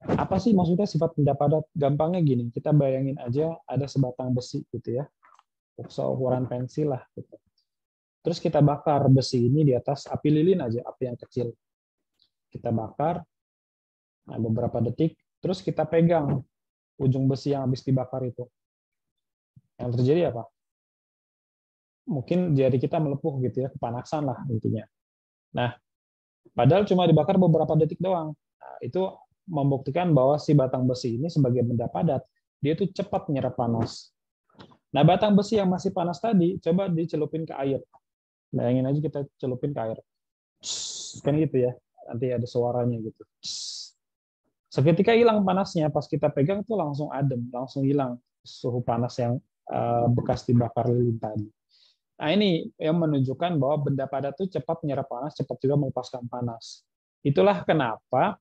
Apa sih maksudnya sifat benda padat? Gampangnya gini, kita bayangin aja ada sebatang besi gitu ya, seukuran pensil lah gitu. Terus kita bakar besi ini di atas api lilin aja, api yang kecil. Kita bakar, nah beberapa detik, terus kita pegang ujung besi yang habis dibakar itu. Yang terjadi apa? Mungkin jari kita melepuh gitu ya, kepanasan lah intinya. Nah, padahal cuma dibakar beberapa detik doang. Nah, itu membuktikan bahwa si batang besi ini sebagai benda padat, dia itu cepat menyerap panas. Nah, batang besi yang masih panas tadi, coba dicelupin ke air. Bayangin aja kita celupin ke air. Kan gitu ya, nanti ada suaranya gitu. Seketika hilang panasnya, pas kita pegang itu langsung adem, langsung hilang suhu panas yang bekas dibakar lilin tadi. Nah, ini yang menunjukkan bahwa benda padat itu cepat menyerap panas, cepat juga melepaskan panas. Itulah kenapa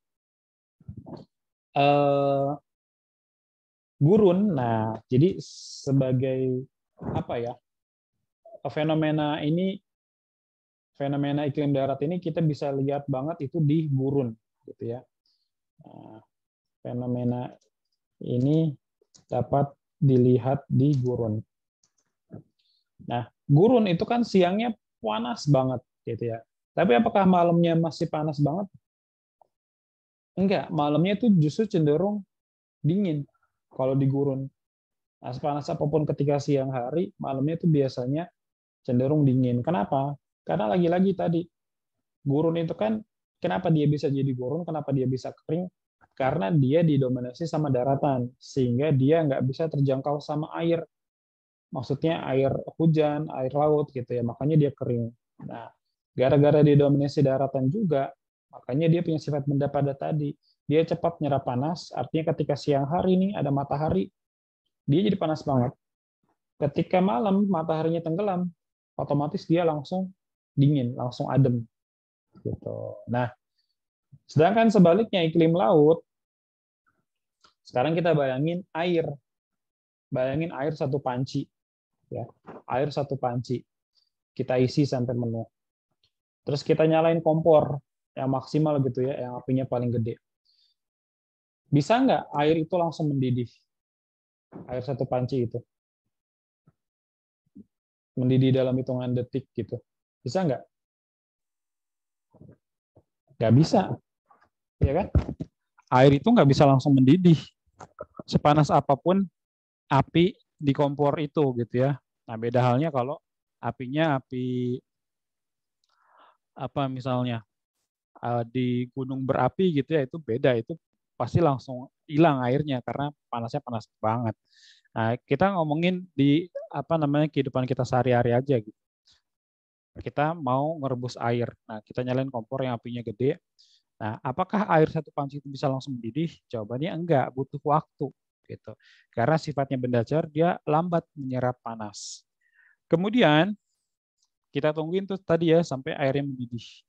gurun. Nah, jadi sebagai apa ya, fenomena ini, fenomena iklim darat ini kita bisa lihat banget itu di gurun, gitu ya. Nah, fenomena ini dapat dilihat di gurun. Nah, gurun itu kan siangnya panas banget, gitu ya. Tapi apakah malamnya masih panas banget? Enggak, malamnya itu justru cenderung dingin kalau di gurun. Nah, sepanas apapun ketika siang hari, malamnya itu biasanya cenderung dingin. Kenapa? Karena lagi-lagi tadi, gurun itu kan, kenapa dia bisa jadi gurun, kenapa dia bisa kering? Karena dia didominasi sama daratan, sehingga dia nggak bisa terjangkau sama air. Maksudnya air hujan, air laut gitu ya, makanya dia kering. Nah, gara-gara didominasi daratan juga, makanya dia punya sifat benda padat tadi. Dia cepat menyerap panas, artinya ketika siang hari nih ada matahari, dia jadi panas banget. Ketika malam mataharinya tenggelam, otomatis dia langsung dingin, langsung adem. Gitu. Nah, sedangkan sebaliknya iklim laut, sekarang kita bayangin air. Bayangin air satu panci. Ya, air satu panci. Kita isi sampai penuh. Terus kita nyalain kompor yang maksimal gitu ya, yang apinya paling gede. Bisa nggak air itu langsung mendidih? Air satu panci itu. Mendidih dalam hitungan detik gitu. Bisa nggak? Nggak bisa, ya kan? Air itu nggak bisa langsung mendidih. Sepanas apapun api di kompor itu gitu ya. Nah, beda halnya kalau apinya api apa misalnya di gunung berapi gitu ya, itu beda, itu pasti langsung hilang airnya karena panasnya panas banget. Nah, kita ngomongin di apa namanya kehidupan kita sehari-hari aja gitu. Kita mau ngerebus air. Nah, kita nyalain kompor yang apinya gede. Nah, apakah air satu panci itu bisa langsung mendidih? Jawabannya enggak, butuh waktu gitu. Karena sifatnya benda cair, dia lambat menyerap panas. Kemudian kita tungguin tuh tadi ya sampai airnya mendidih.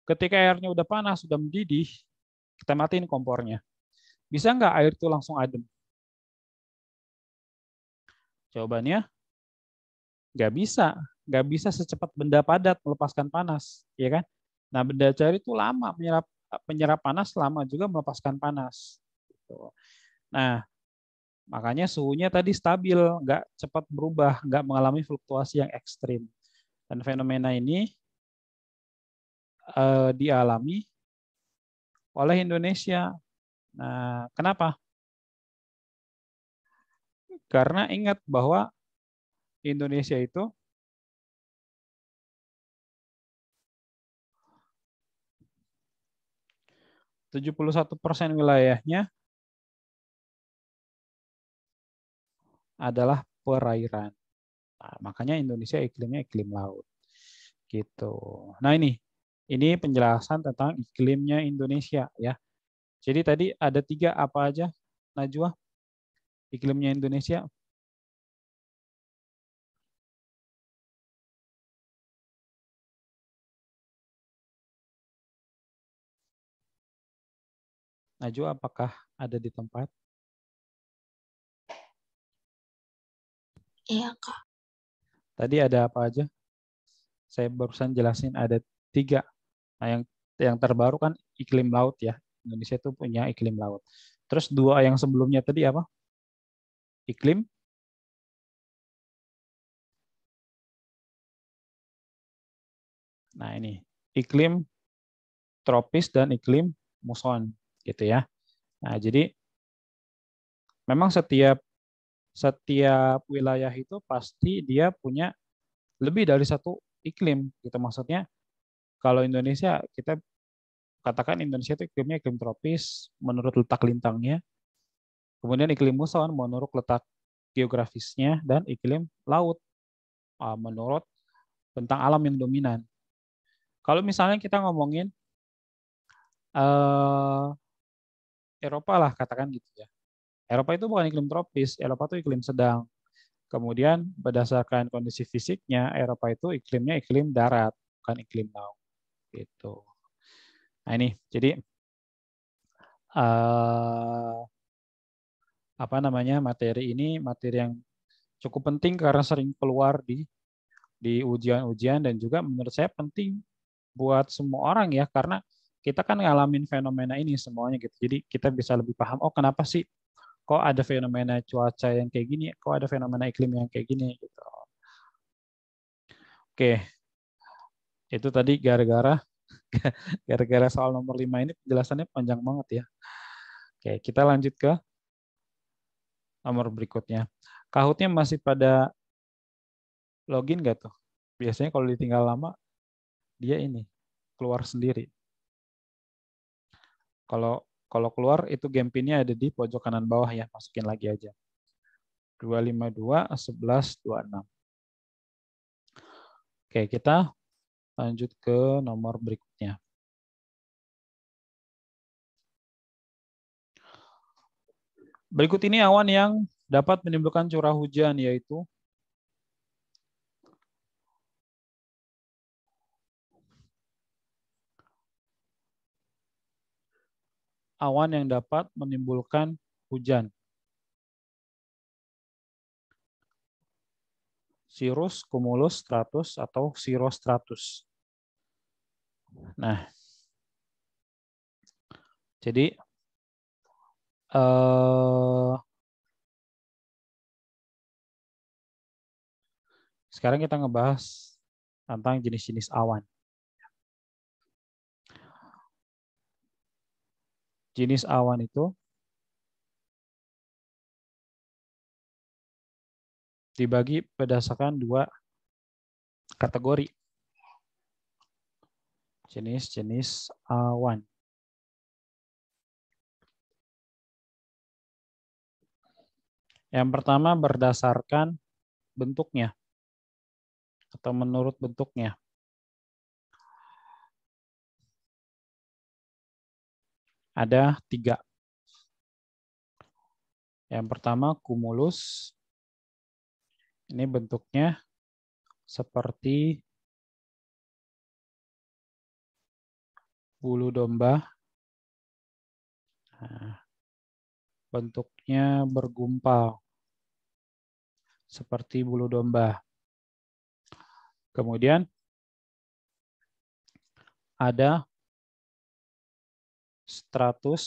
Ketika airnya udah panas, sudah mendidih, kita matiin kompornya. Bisa nggak air itu langsung adem? Jawabannya nggak bisa. Nggak bisa secepat benda padat melepaskan panas, ya kan? Nah, benda cair itu lama menyerap panas, lama juga melepaskan panas. Gitu. Nah, makanya suhunya tadi stabil, nggak cepat berubah, nggak mengalami fluktuasi yang ekstrim. Dan fenomena ini dialami oleh Indonesia. Nah, kenapa? Karena ingat bahwa Indonesia itu 71% wilayahnya adalah perairan. Nah, makanya Indonesia iklimnya iklim laut. Gitu. Nah, ini penjelasan tentang iklimnya Indonesia ya. Jadi tadi ada 3 apa aja, Najwa? Iklimnya Indonesia. Najwa, apakah ada di tempat? Iya, Kak. Tadi ada apa aja? Saya barusan jelasin ada 3. Nah, yang terbaru kan iklim laut ya. Indonesia itu punya iklim laut. Terus 2 yang sebelumnya tadi apa? Iklim? Nah, ini iklim tropis dan iklim muson gitu ya. Nah, jadi memang setiap setiap wilayah itu pasti dia punya lebih dari satu iklim gitu. Maksudnya kalau Indonesia, kita katakan Indonesia itu iklimnya iklim tropis menurut letak lintangnya, kemudian iklim muson menurut letak geografisnya, dan iklim laut menurut tentang alam yang dominan. Kalau misalnya kita ngomongin eh, Eropa lah katakan gitu ya. Eropa itu bukan iklim tropis, Eropa itu iklim sedang. Kemudian berdasarkan kondisi fisiknya, Eropa itu iklimnya iklim darat, bukan iklim laut. Gitu. Nah, ini jadi eh, apa namanya, materi ini materi yang cukup penting karena sering keluar di ujian-ujian, dan juga menurut saya penting buat semua orang ya, karena kita kan ngalamin fenomena ini semuanya gitu. Jadi kita bisa lebih paham, oh kenapa sih kok ada fenomena cuaca yang kayak gini, kok ada fenomena iklim yang kayak gini gitu. Oke, itu tadi gara-gara soal nomor 5 ini penjelasannya panjang banget ya. Oke, kita lanjut ke nomor berikutnya. Kahootnya masih pada login nggak tuh? Biasanya kalau ditinggal lama, dia ini keluar sendiri. Kalau kalau keluar itu game pinnya ada di pojok kanan bawah ya, masukin lagi aja. 252 11 26. Oke, kita lanjut ke nomor berikutnya. Berikut ini awan yang dapat menimbulkan curah hujan, yaitu awan yang dapat menimbulkan hujan. Cirrus, cumulus, stratus, atau cirrostratus. Nah, jadi sekarang kita ngebahas tentang jenis-jenis awan. jenis awan itu dibagi berdasarkan dua kategori. Jenis-jenis awan. Yang pertama berdasarkan bentuknya atau menurut bentuknya. Ada 3. Yang pertama cumulus. Ini bentuknya seperti bulu domba. Nah, bentuknya bergumpal seperti bulu domba. Kemudian ada stratus.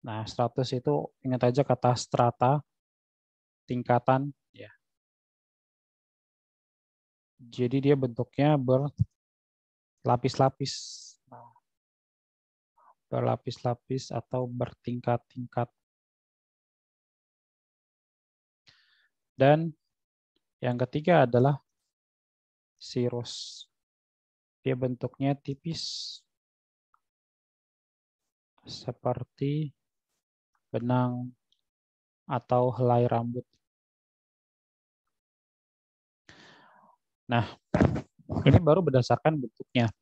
Nah, stratus itu ingat aja kata strata, tingkatan. Ya. Jadi dia bentuknya berlapis-lapis. Nah, berlapis-lapis atau bertingkat-tingkat. Dan yang ketiga adalah cirrus. Dia bentuknya tipis seperti benang atau helai rambut. Nah, ini baru berdasarkan bentuknya.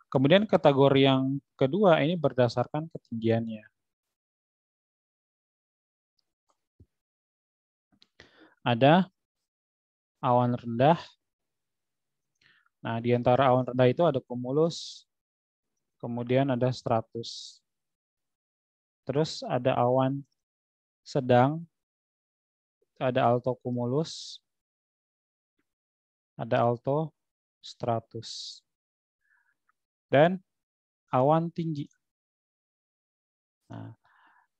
Kemudian kategori yang kedua ini berdasarkan ketinggiannya. Ada awan rendah. Nah, di antara awan rendah itu ada cumulus, kemudian ada stratus. Terus ada awan sedang, ada altocumulus, ada altostratus. Dan awan tinggi. Nah,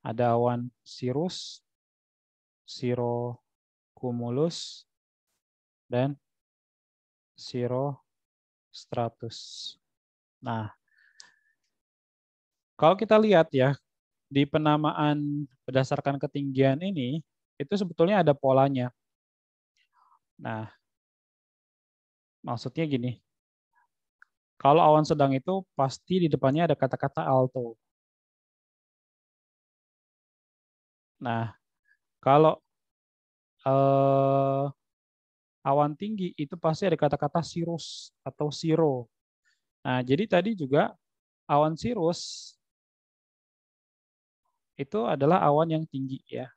ada awan cirrus, cirrocumulus, dan cirrostratus. Nah, kalau kita lihat ya, di penamaan berdasarkan ketinggian ini, itu sebetulnya ada polanya. Nah, maksudnya gini, kalau awan sedang itu pasti di depannya ada kata-kata alto. Nah, kalau awan tinggi itu pasti ada kata-kata cirrus atau cirro. Nah, jadi tadi juga awan cirrus itu adalah awan yang tinggi ya.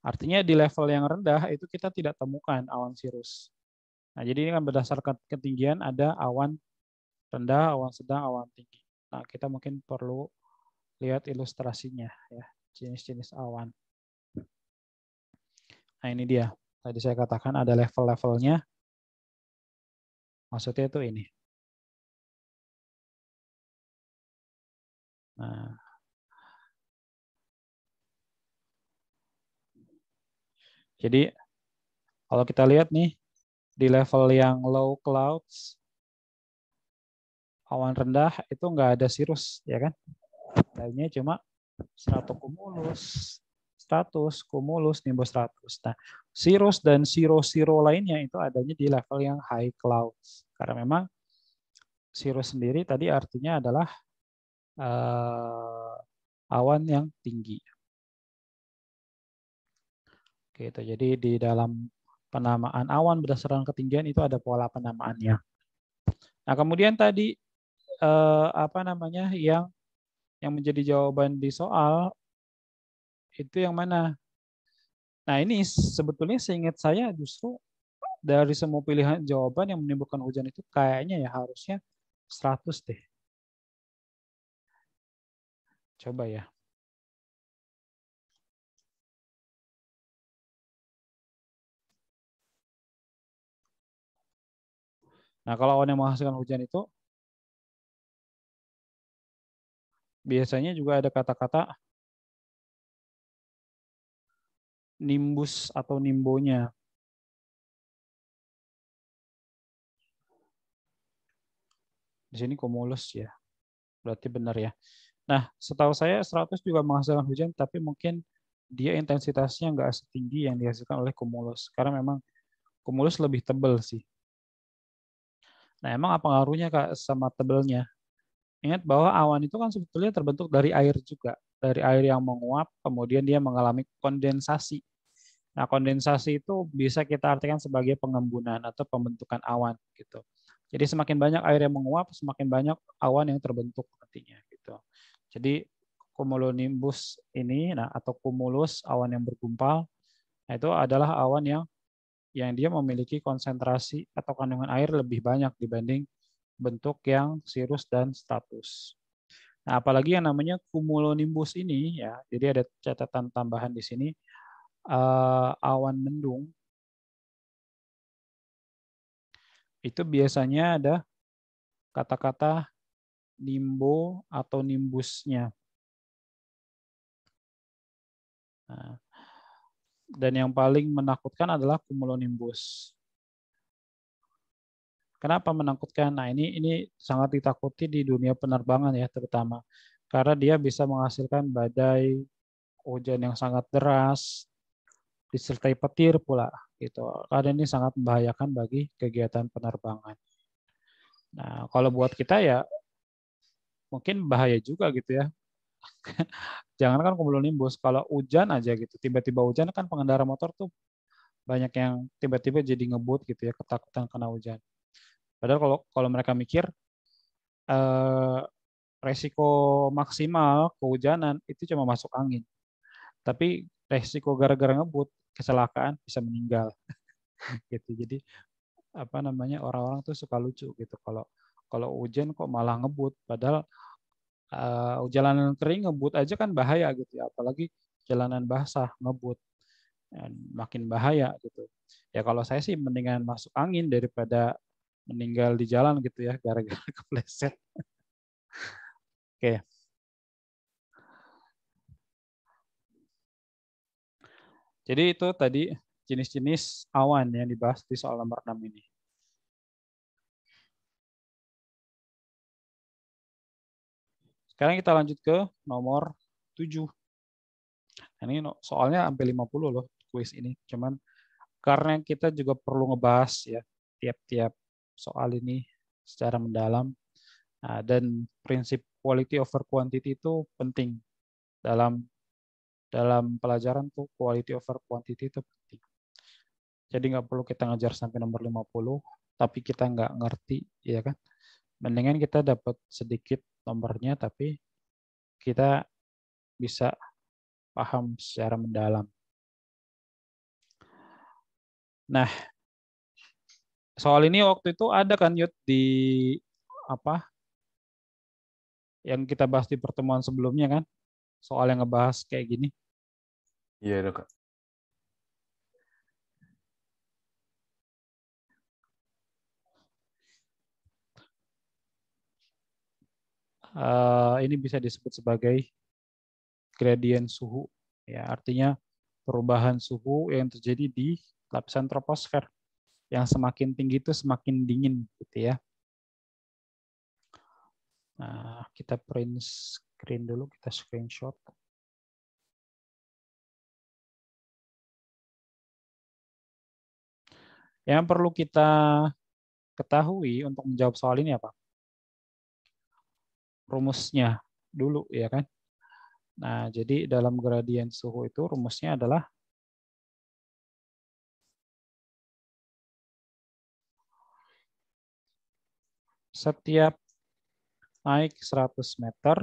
Artinya di level yang rendah itu kita tidak temukan awan cirrus. Nah, jadi ini kan berdasarkan ketinggian ada awan rendah, awan sedang, awan tinggi. Nah, kita mungkin perlu lihat ilustrasinya ya, jenis-jenis awan. Nah, ini dia. Tadi saya katakan ada level-levelnya. Maksudnya itu ini. Nah, jadi kalau kita lihat nih di level yang low clouds, awan rendah itu nggak ada cirrus, ya kan? Lainnya cuma stratocumulus, stratus, cumulus, nimbostratus. Nah, cirrus dan cirro lainnya itu adanya di level yang high clouds. Karena memang cirrus sendiri tadi artinya adalah awan yang tinggi. Gitu. Jadi di dalam penamaan awan berdasarkan ketinggian itu ada pola penamaannya. Nah, kemudian tadi yang menjadi jawaban di soal itu yang mana? Nah, ini sebetulnya seingat saya justru dari semua pilihan jawaban yang menimbulkan hujan itu kayaknya ya harusnya 100 deh. Coba ya. Nah, kalau awan yang menghasilkan hujan itu biasanya juga ada kata-kata nimbus atau nimbonya. Di sini cumulus ya. Berarti benar ya. Nah, setahu saya 100 juga menghasilkan hujan, tapi mungkin dia intensitasnya nggak setinggi yang dihasilkan oleh cumulus. Karena memang cumulus lebih tebal sih. Nah, emang apa pengaruhnya Kak sama tebelnya? Ingat bahwa awan itu kan sebetulnya terbentuk dari air juga. Dari air yang menguap, kemudian dia mengalami kondensasi. Nah, kondensasi itu bisa kita artikan sebagai pengembunan atau pembentukan awan gitu. Jadi semakin banyak air yang menguap, semakin banyak awan yang terbentuk nantinya gitu. Jadi cumulonimbus ini, nah atau cumulus awan yang bergumpal, nah, itu adalah awan yang dia memiliki konsentrasi atau kandungan air lebih banyak dibanding bentuk yang cirrus dan stratus. Nah, apalagi yang namanya cumulonimbus ini ya, jadi ada catatan tambahan di sini, awan mendung itu biasanya ada kata-kata nimbo atau nimbusnya. Nah, dan yang paling menakutkan adalah cumulonimbus. Kenapa menakutkan? Nah, ini sangat ditakuti di dunia penerbangan ya terutama. Karena dia bisa menghasilkan badai, hujan yang sangat deras, disertai petir pula gitu. Karena ini sangat membahayakan bagi kegiatan penerbangan. Nah, kalau buat kita ya mungkin bahaya juga gitu ya. Jangankan cumulonimbus, kalau hujan aja gitu, tiba-tiba hujan kan pengendara motor tuh banyak yang tiba-tiba jadi ngebut gitu ya, ketakutan kena hujan. Padahal kalau mereka mikir resiko maksimal kehujanan itu cuma masuk angin. Tapi resiko gara-gara ngebut kecelakaan bisa meninggal gitu. Jadi apa namanya orang-orang tuh suka lucu gitu kalau kalau hujan kok malah ngebut padahal jalanan kering ngebut aja kan bahaya gitu ya, apalagi jalanan basah ngebut makin bahaya gitu. Ya kalau saya sih mendingan masuk angin daripada meninggal di jalan gitu ya gara-gara kepleset. Oke. Jadi itu tadi jenis-jenis awan yang dibahas di soal nomor 6 ini. Sekarang kita lanjut ke nomor 7. Ini soalnya sampai 50 loh kuis ini. Cuman karena kita juga perlu ngebahas ya tiap-tiap soal ini secara mendalam. Nah, dan prinsip quality over quantity itu penting dalam pelajaran tuh, quality over quantity itu penting. Jadi nggak perlu kita ngajar sampai nomor 50, tapi kita nggak ngerti, ya kan? Mendingan kita dapat sedikit nomornya, tapi kita bisa paham secara mendalam. Nah, soal ini waktu itu ada kan Yud di apa yang kita bahas di pertemuan sebelumnya kan? Soal yang ngebahas kayak gini. Iya, ada Kak. Ini bisa disebut sebagai gradient suhu. Ya, artinya perubahan suhu yang terjadi di lapisan troposfer. Yang semakin tinggi itu semakin dingin, gitu ya. Nah, kita print screen dulu, kita screenshot. Yang perlu kita ketahui untuk menjawab soal ini apa? Rumusnya dulu, ya kan? Nah, jadi dalam gradien suhu itu rumusnya adalah setiap naik 100 meter,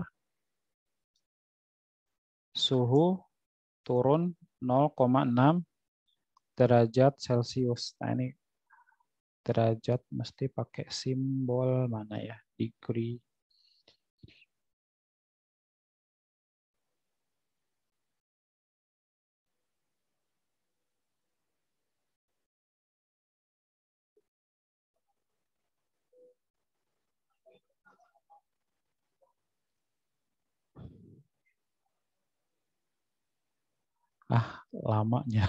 suhu turun 0,6 derajat Celcius. Nah, ini derajat mesti pakai simbol mana ya? Degree. Lamanya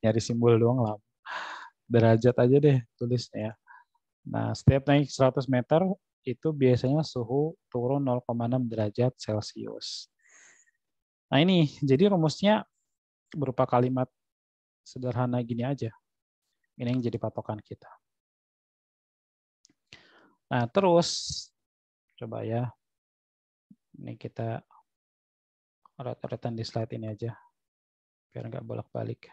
nyari simbol doang lama. Derajat aja deh tulisnya ya. Nah, setiap naik 100 meter itu biasanya suhu turun 0,6 derajat Celcius. Nah ini, jadi rumusnya berupa kalimat sederhana gini aja. Ini yang jadi patokan kita. Nah terus, coba ya, ini kita ret-retan di slide ini aja, biar nggak bolak-balik.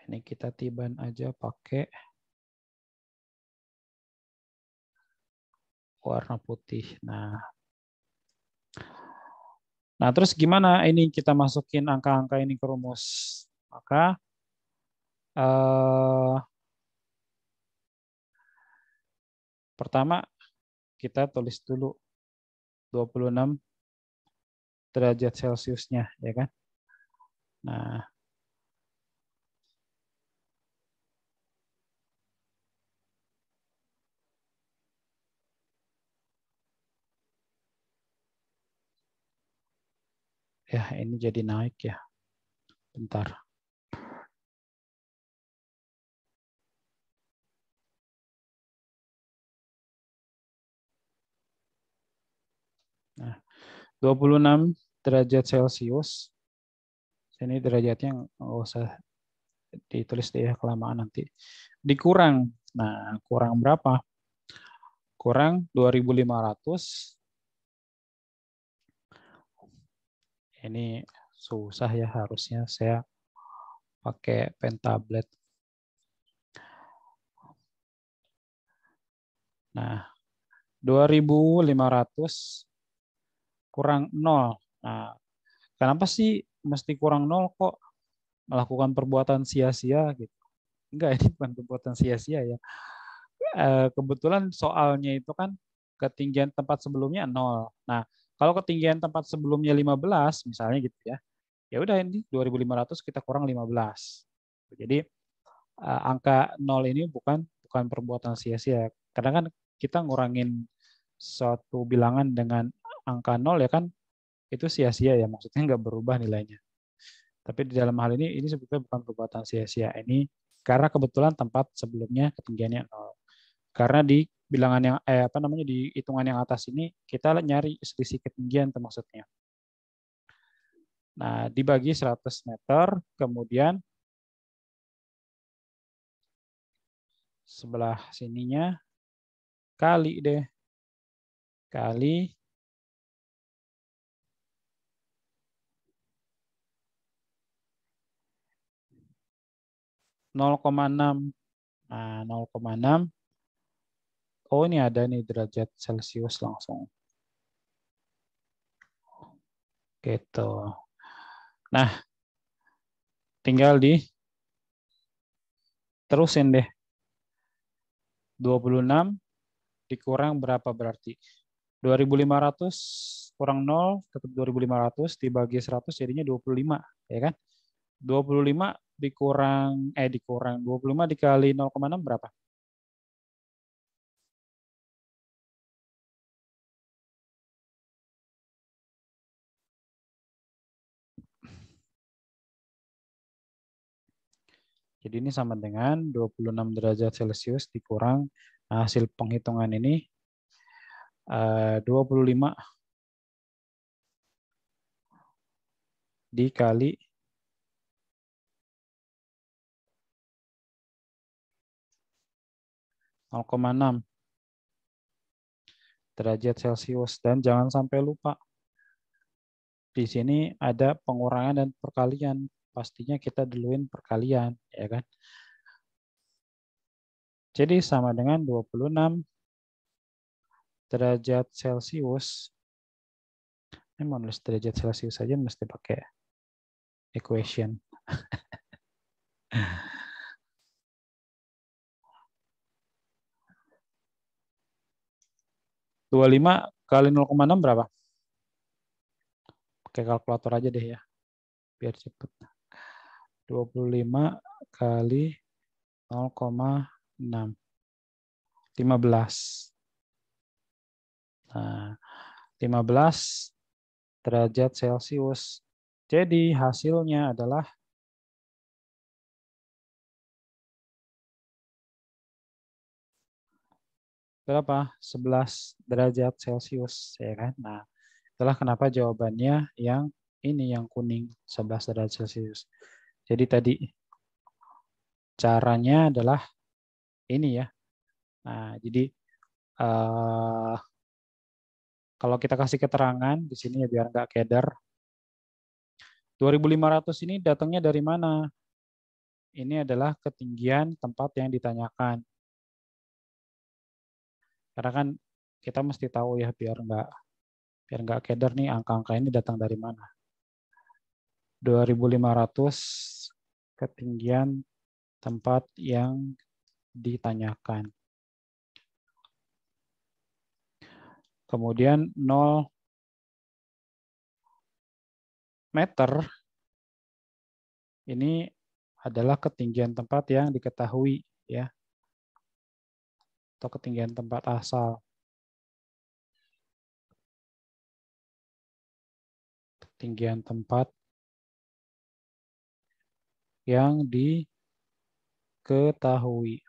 Ini kita tiban aja pakai warna putih. Nah, terus gimana ini kita masukin angka-angka ini ke rumus? Maka pertama kita tulis dulu 26 derajat Celciusnya, ya kan? Nah, ya ini jadi naik ya. Bentar. Nah, 26 derajat Celcius. Ini derajatnya nggak usah ditulis deh ya, kelamaan nanti. Dikurang. Nah, kurang berapa? Kurang 2500. Ini susah ya, harusnya saya pakai pen tablet. Nah, 2500 kurang 0. Nah, kenapa sih mesti kurang 0 kok melakukan perbuatan sia-sia gitu? Enggak, ini bukan perbuatan sia-sia ya. Kebetulan soalnya itu kan ketinggian tempat sebelumnya 0. Nah, kalau ketinggian tempat sebelumnya 15 misalnya gitu ya. Ya udah ini 2500 kita kurang 15. Jadi angka 0 ini bukan perbuatan sia-sia. Karena kan kita ngurangin suatu bilangan dengan angka 0 ya kan itu sia-sia ya, maksudnya nggak berubah nilainya. Tapi di dalam hal ini sebetulnya bukan perbuatan sia-sia. Ini karena kebetulan tempat sebelumnya ketinggiannya 0. Karena di bilangan yang di hitungan yang atas ini kita nyari selisih ketinggian itu maksudnya. Nah, dibagi 100 meter, kemudian sebelah sininya kali deh. Kali 0,6. Nah, 0,6. Oh, ini ada nih derajat Celcius langsung. Gitu. Nah, tinggal terusin deh. 26 dikurang berapa berarti? 2500 kurang 0 tetap 2500 dibagi 100 jadinya 25, ya kan? 25 dikurang 25 dikali 0,6 berapa? Jadi ini sama dengan 26 derajat Celcius dikurang hasil penghitungan ini 25 dikali 0,6 derajat Celcius. Dan jangan sampai lupa, di sini ada pengurangan dan perkalian. Pastinya kita duluin perkalian, ya kan? Jadi sama dengan 26 derajat Celcius. Ini mau nulis derajat Celcius saja mesti pakai equation. Dua puluh lima kali 0,6 berapa? Pakai kalkulator aja deh ya, biar cepet. 25 kali 0,6. 15. Nah, 15 derajat Celcius. Jadi hasilnya adalah berapa? 11 derajat Celcius, ya kan? Nah, itulah kenapa jawabannya yang ini yang kuning 11 derajat Celcius. Jadi tadi caranya adalah ini ya. Nah, jadi kalau kita kasih keterangan di sini ya biar nggak keder. 2.500 ini datangnya dari mana? Ini adalah ketinggian tempat yang ditanyakan. Karena kan kita mesti tahu ya biar nggak keder nih angka-angka ini datang dari mana. 2.500 ketinggian tempat yang ditanyakan. Kemudian 0 meter ini adalah ketinggian tempat yang diketahui ya. Atau ketinggian tempat asal. Ketinggian tempat yang diketahui.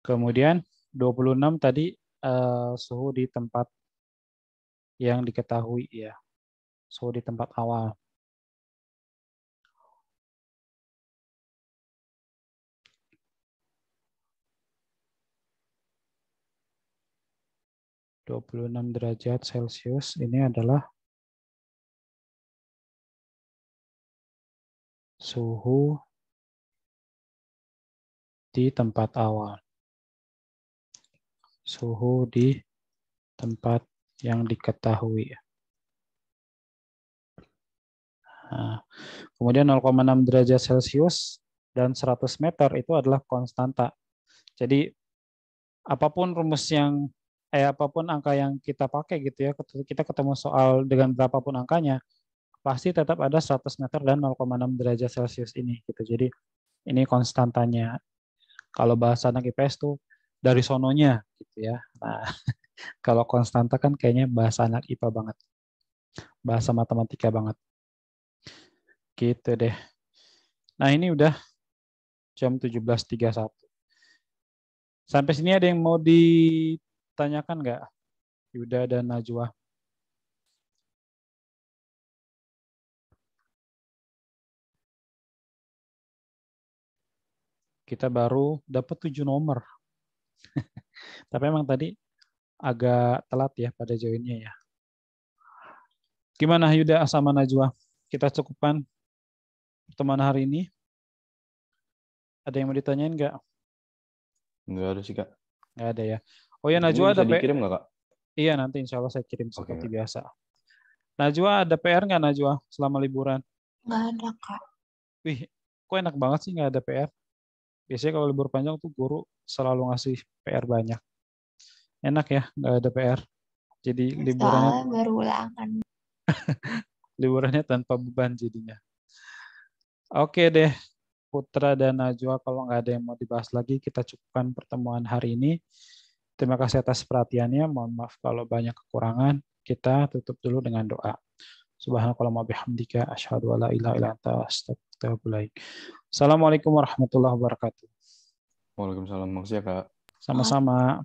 Kemudian 26 tadi suhu di tempat yang diketahui ya. Suhu di tempat awal. (26 derajat Celcius) ini adalah suhu di tempat awal. Suhu di tempat yang diketahui. Nah, kemudian 0,6 derajat Celcius dan 100 meter itu adalah konstanta. Jadi apapun apapun angka yang kita pakai gitu ya, kita ketemu soal dengan berapapun angkanya, pasti tetap ada 100 meter dan 0,6 derajat Celcius ini gitu. Jadi ini konstantanya. Kalau bahasa anak IPS tuh dari sononya gitu ya. Nah, kalau konstanta kan kayaknya bahasa anak IPA banget. Bahasa matematika banget. Gitu deh. Nah, ini udah jam 17.31. Sampai sini ada yang mau ditanyakan nggak? Yuda dan Najwa. Kita baru dapat 7 nomor. Tapi emang tadi agak telat ya pada joinnya ya. Gimana Yuda sama Najwa? Kita cukupkan pertemuan hari ini. Ada yang mau ditanyain nggak? Nggak ada sih, Kak. Nggak ada ya. Oh ya, Ini Najwa bisa ada dikirim nggak, Kak? Iya, nanti insya Allah saya kirim Oke, seperti Kak. biasa. Najwa ada PR nggak Najwa selama liburan? Nggak ada, Kak. Wih, kok enak banget sih nggak ada PR? Biasanya kalau libur panjang tuh guru selalu ngasih PR banyak. Enak ya, nggak ada PR. Jadi Soalnya baru ulangan. liburannya tanpa beban jadinya. Oke deh, Putra dan Najwa, kalau nggak ada yang mau dibahas lagi, kita cukupkan pertemuan hari ini. Terima kasih atas perhatiannya. Mohon maaf kalau banyak kekurangan. Kita tutup dulu dengan doa. Subhanakallahumma bihamdika asyhadu an la ilaha illa anta astaghfiruka wa atubu ilaik. Assalamualaikum warahmatullahi wabarakatuh. Waalaikumsalam. Makasih ya, Kak. Sama-sama.